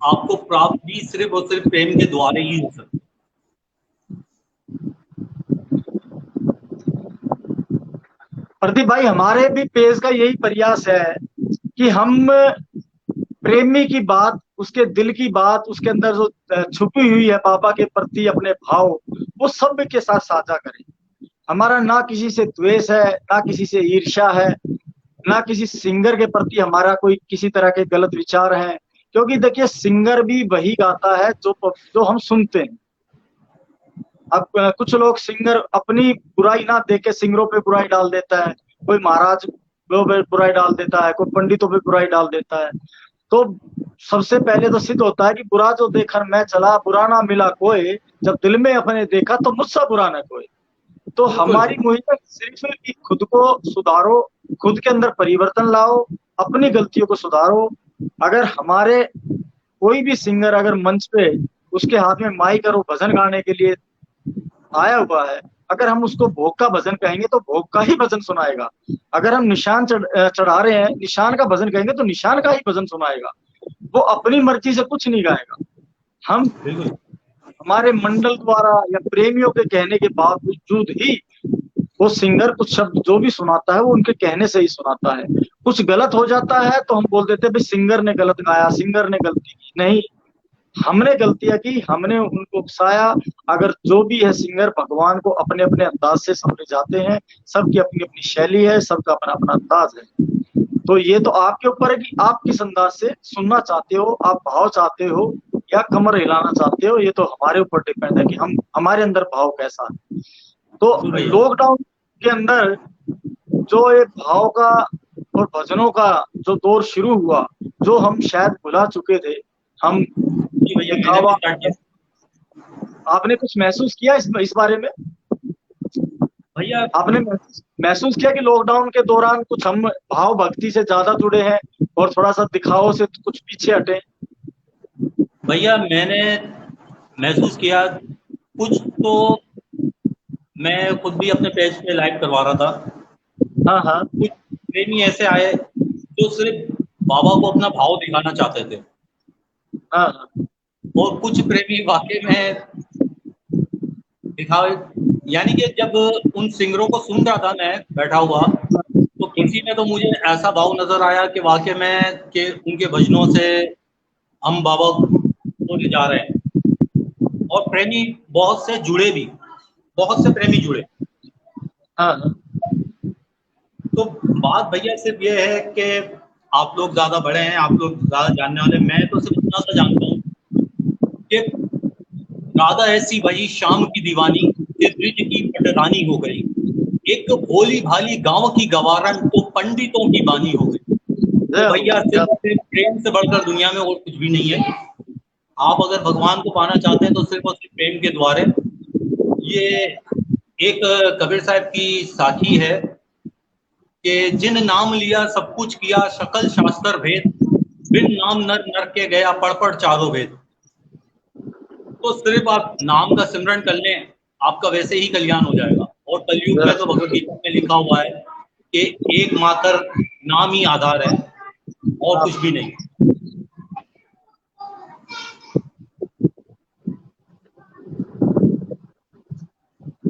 [SPEAKER 2] आपको प्राप्त भी सिर्फ और सिर्फ प्रेम के द्वारा ही हो सकता है।
[SPEAKER 1] प्रदीप भाई, हमारे भी पेज का यही प्रयास है कि हम प्रेमी की बात, उसके दिल की बात, उसके अंदर जो छुपी हुई है बाबा के प्रति अपने भाव, वो सब के साथ साझा करें। हमारा ना किसी से द्वेष है, ना किसी से ईर्ष्या है, ना किसी सिंगर के प्रति हमारा कोई किसी तरह के गलत विचार हैं। क्योंकि देखिए, सिंगर भी वही गाता है जो हम सुनते हैं। अब कुछ लोग सिंगर अपनी बुराई ना देख के सिंगरों पे बुराई डाल देता है, कोई महाराज पे बुराई डाल देता है, कोई पंडितों पे बुराई डाल देता है। तो सबसे पहले तो सिद्ध होता है कि बुरा जो देखकर मैं चला, बुरा ना मिला कोई, जब दिल में अपने देखा तो मुझसे बुरा ना कोई। तो हमारी मुहिम सिर्फ कि खुद को सुधारो, खुद के अंदर परिवर्तन लाओ, अपनी गलतियों को सुधारो। अगर हमारे कोई भी सिंगर अगर मंच पे उसके हाथ में माइक और वो भजन गाने के लिए आया हुआ है, अगर हम उसको भोग का भजन कहेंगे तो भोग का ही भजन सुनाएगा। अगर हम निशान चढ़ा रहे हैं, निशान का भजन कहेंगे तो निशान का ही भजन सुनाएगा। वो अपनी मर्जी से कुछ नहीं गाएगा। हम हमारे मंडल द्वारा या प्रेमियों के कहने के बावजूद ही वो सिंगर कुछ शब्द जो भी सुनाता है वो उनके कहने से ही सुनाता है। कुछ गलत हो जाता है तो हम बोल देते हैं भाई सिंगर ने गलत गाया, सिंगर ने गलती की। नहीं, हमने गलतियां की, हमने उनको उकसाया। अगर जो भी है सिंगर भगवान को अपने अपने अंदाज से समझे जाते हैं, सबकी अपनी अपनी शैली है, सबका अपना अपना अंदाज है। तो ये तो आपके ऊपर है कि आप किस अंदाज से सुनना चाहते हो, आप भाव चाहते हो या कमर हिलाना चाहते हो। ये तो हमारे ऊपर डिपेंड है कि हम हमारे अंदर भाव कैसा है। तो लॉकडाउन के अंदर जो ये भाव का और भजनों का जो दौर शुरू हुआ, जो हम शायद भुला चुके थे, हम दिखावा, आपने कुछ महसूस किया इस बारे में?
[SPEAKER 2] भैया
[SPEAKER 1] आपने महसूस किया कि लॉकडाउन के दौरान कुछ हम भाव भक्ति से ज्यादा जुड़े हैं और थोड़ा सा दिखावों से कुछ पीछे हटे?
[SPEAKER 2] भैया मैंने महसूस किया कुछ, तो मैं खुद भी अपने पेज पे लाइव करवा रहा था।
[SPEAKER 1] हाँ,
[SPEAKER 2] कुछ प्रेमी ऐसे आए जो सिर्फ बाबा को अपना भाव दिखाना चाहते थे।
[SPEAKER 1] हाँ,
[SPEAKER 2] और कुछ प्रेमी वाकई में दिखावे, यानी कि जब उन सिंगरों को सुन रहा था मैं बैठा हुआ, तो किसी में तो मुझे ऐसा भाव नजर आया कि वाकई में कि उनके भजनों से हम बाबा को ले जा रहे हैं। और प्रेमी बहुत से जुड़े भी, बहुत से प्रेमी जुड़े।
[SPEAKER 1] हाँ,
[SPEAKER 2] तो बात भैया सिर्फ ये है कि आप लोग ज्यादा बड़े हैं, आप लोग ज्यादा जानने वाले। मैं तो सिर्फ इतना सा जानता हूँ कि राधा ऐसी वही शाम की दीवानी कि ब्रिज की पटरानी हो गई, एक भोली भाली गांव की गवारन तो पंडितों की बानी हो गई। तो भैया सिर्फ प्रेम से बढ़कर दुनिया में और कुछ भी नहीं है। आप अगर भगवान को पाना चाहते हैं तो सिर्फ और सिर्फ प्रेम के द्वारे। ये एक कबीर साहब की साखी है कि जिन नाम लिया सब कुछ किया, शकल शास्त्र भेद, बिन नाम नर नर के गया पढ़ पढ़ चारों भेद। तो सिर्फ आप नाम का सिमरन कर लें, आपका वैसे ही कल्याण हो जाएगा। और कलयुग में तो भगवत गीता में लिखा हुआ है कि एक मात्र नाम ही आधार है और कुछ भी नहीं।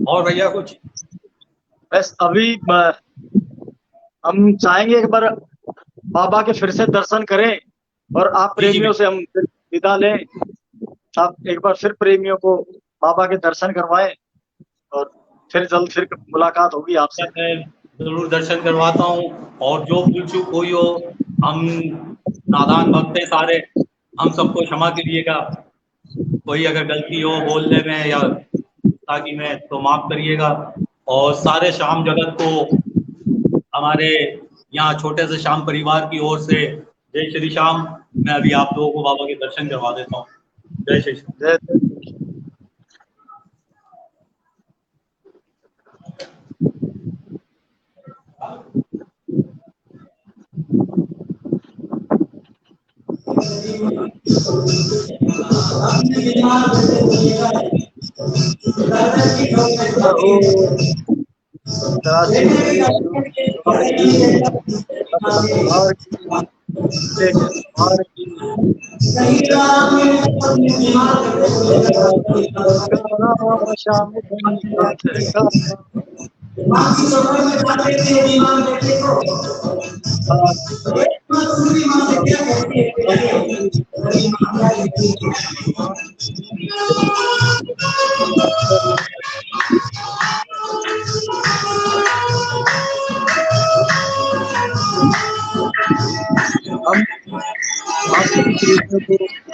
[SPEAKER 2] और भैया कुछ?
[SPEAKER 1] बस अभी हम चाहेंगे एक बार बाबा के फिर से दर्शन करें और आप प्रेमियों से हम फिर विदा लें। आप एक बार फिर प्रेमियों को बाबा के दर्शन करवाएं और फिर जल्द फिर मुलाकात होगी आपसे।
[SPEAKER 2] मैं जरूर दर्शन करवाता हूँ, और जो भूल चूक हुई हो, हम नादान भक्त हैं सारे, हम सबको क्षमा कीजिएगा। कोई अगर गलती हो बोलने में या ताकि में तो माफ करिएगा। और सारे श्याम जगत को हमारे यहाँ छोटे से श्याम परिवार की ओर से जय श्री श्याम। मैं अभी आप लोगों को बाबा के दर्शन करवा देता हूँ। जय श्री श्याम।
[SPEAKER 1] जय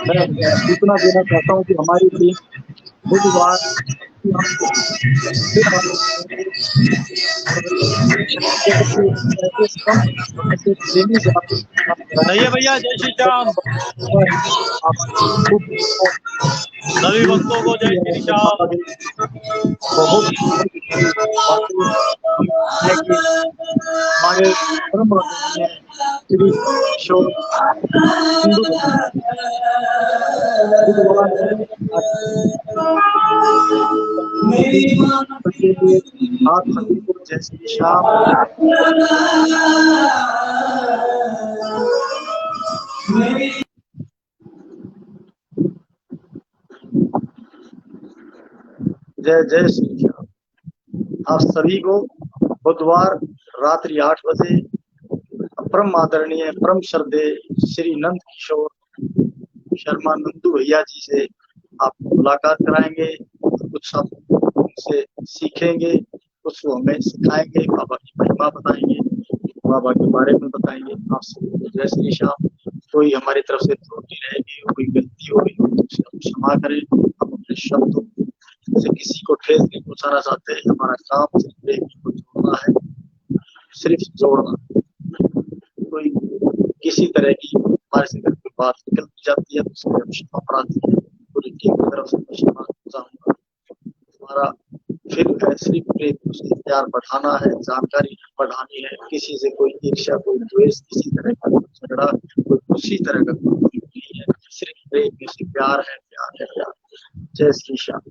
[SPEAKER 1] मैं सूचना देना चाहता हूँ कि हमारी टीम बुधवार
[SPEAKER 2] सही है भैया। जय श्री श्याम। सभी भक्तों को जय श्री श्याम।
[SPEAKER 1] बहुत हमारे परम श्री किशोर आप सभी को जय श्री श्याम। जय जय श्री श्याम। आप सभी को बुधवार रात्रि 8 बजे परम आदरणीय परम श्रद्धेय श्री नंद किशोर शर्मा नंदू भैया जी से आप मुलाकात कराएंगे। कुछ आप उनसे सीखेंगे, कुछ वो हमें सिखाएंगे, बाबा की महिमा बताएंगे, बाबा के बारे में बताएंगे। आप सभी को जय श्री श्याम। कोई हमारी तरफ से त्रुटि रहेगी, कोई गलती होगी तो आप क्षमा करें। हम अपने शब्दों से किसी को ठेस नहीं पहुंचाना चाहते। हमारा काम सिर्फ प्रेमी को जोड़ना है, सिर्फ जोड़ना। कोई किसी तरह की हमारे से कोई बात निकल जाती है तो उसमें हम क्षमा प्रार्थी है, पूरी टीम की तरफ से क्षमा चाहूंगा। हमारा फिर सिर्फ प्रेम से प्यार बढ़ाना है, जानकारी बढ़ानी है। किसी से कोई ईर्ष्या, कोई द्वेष, किसी तरह का झगड़ा, कोई किसी तरह का कोई नहीं है। सिर्फ प्रेम से प्यार है, प्यार है, प्यार। जय श्री श्याम।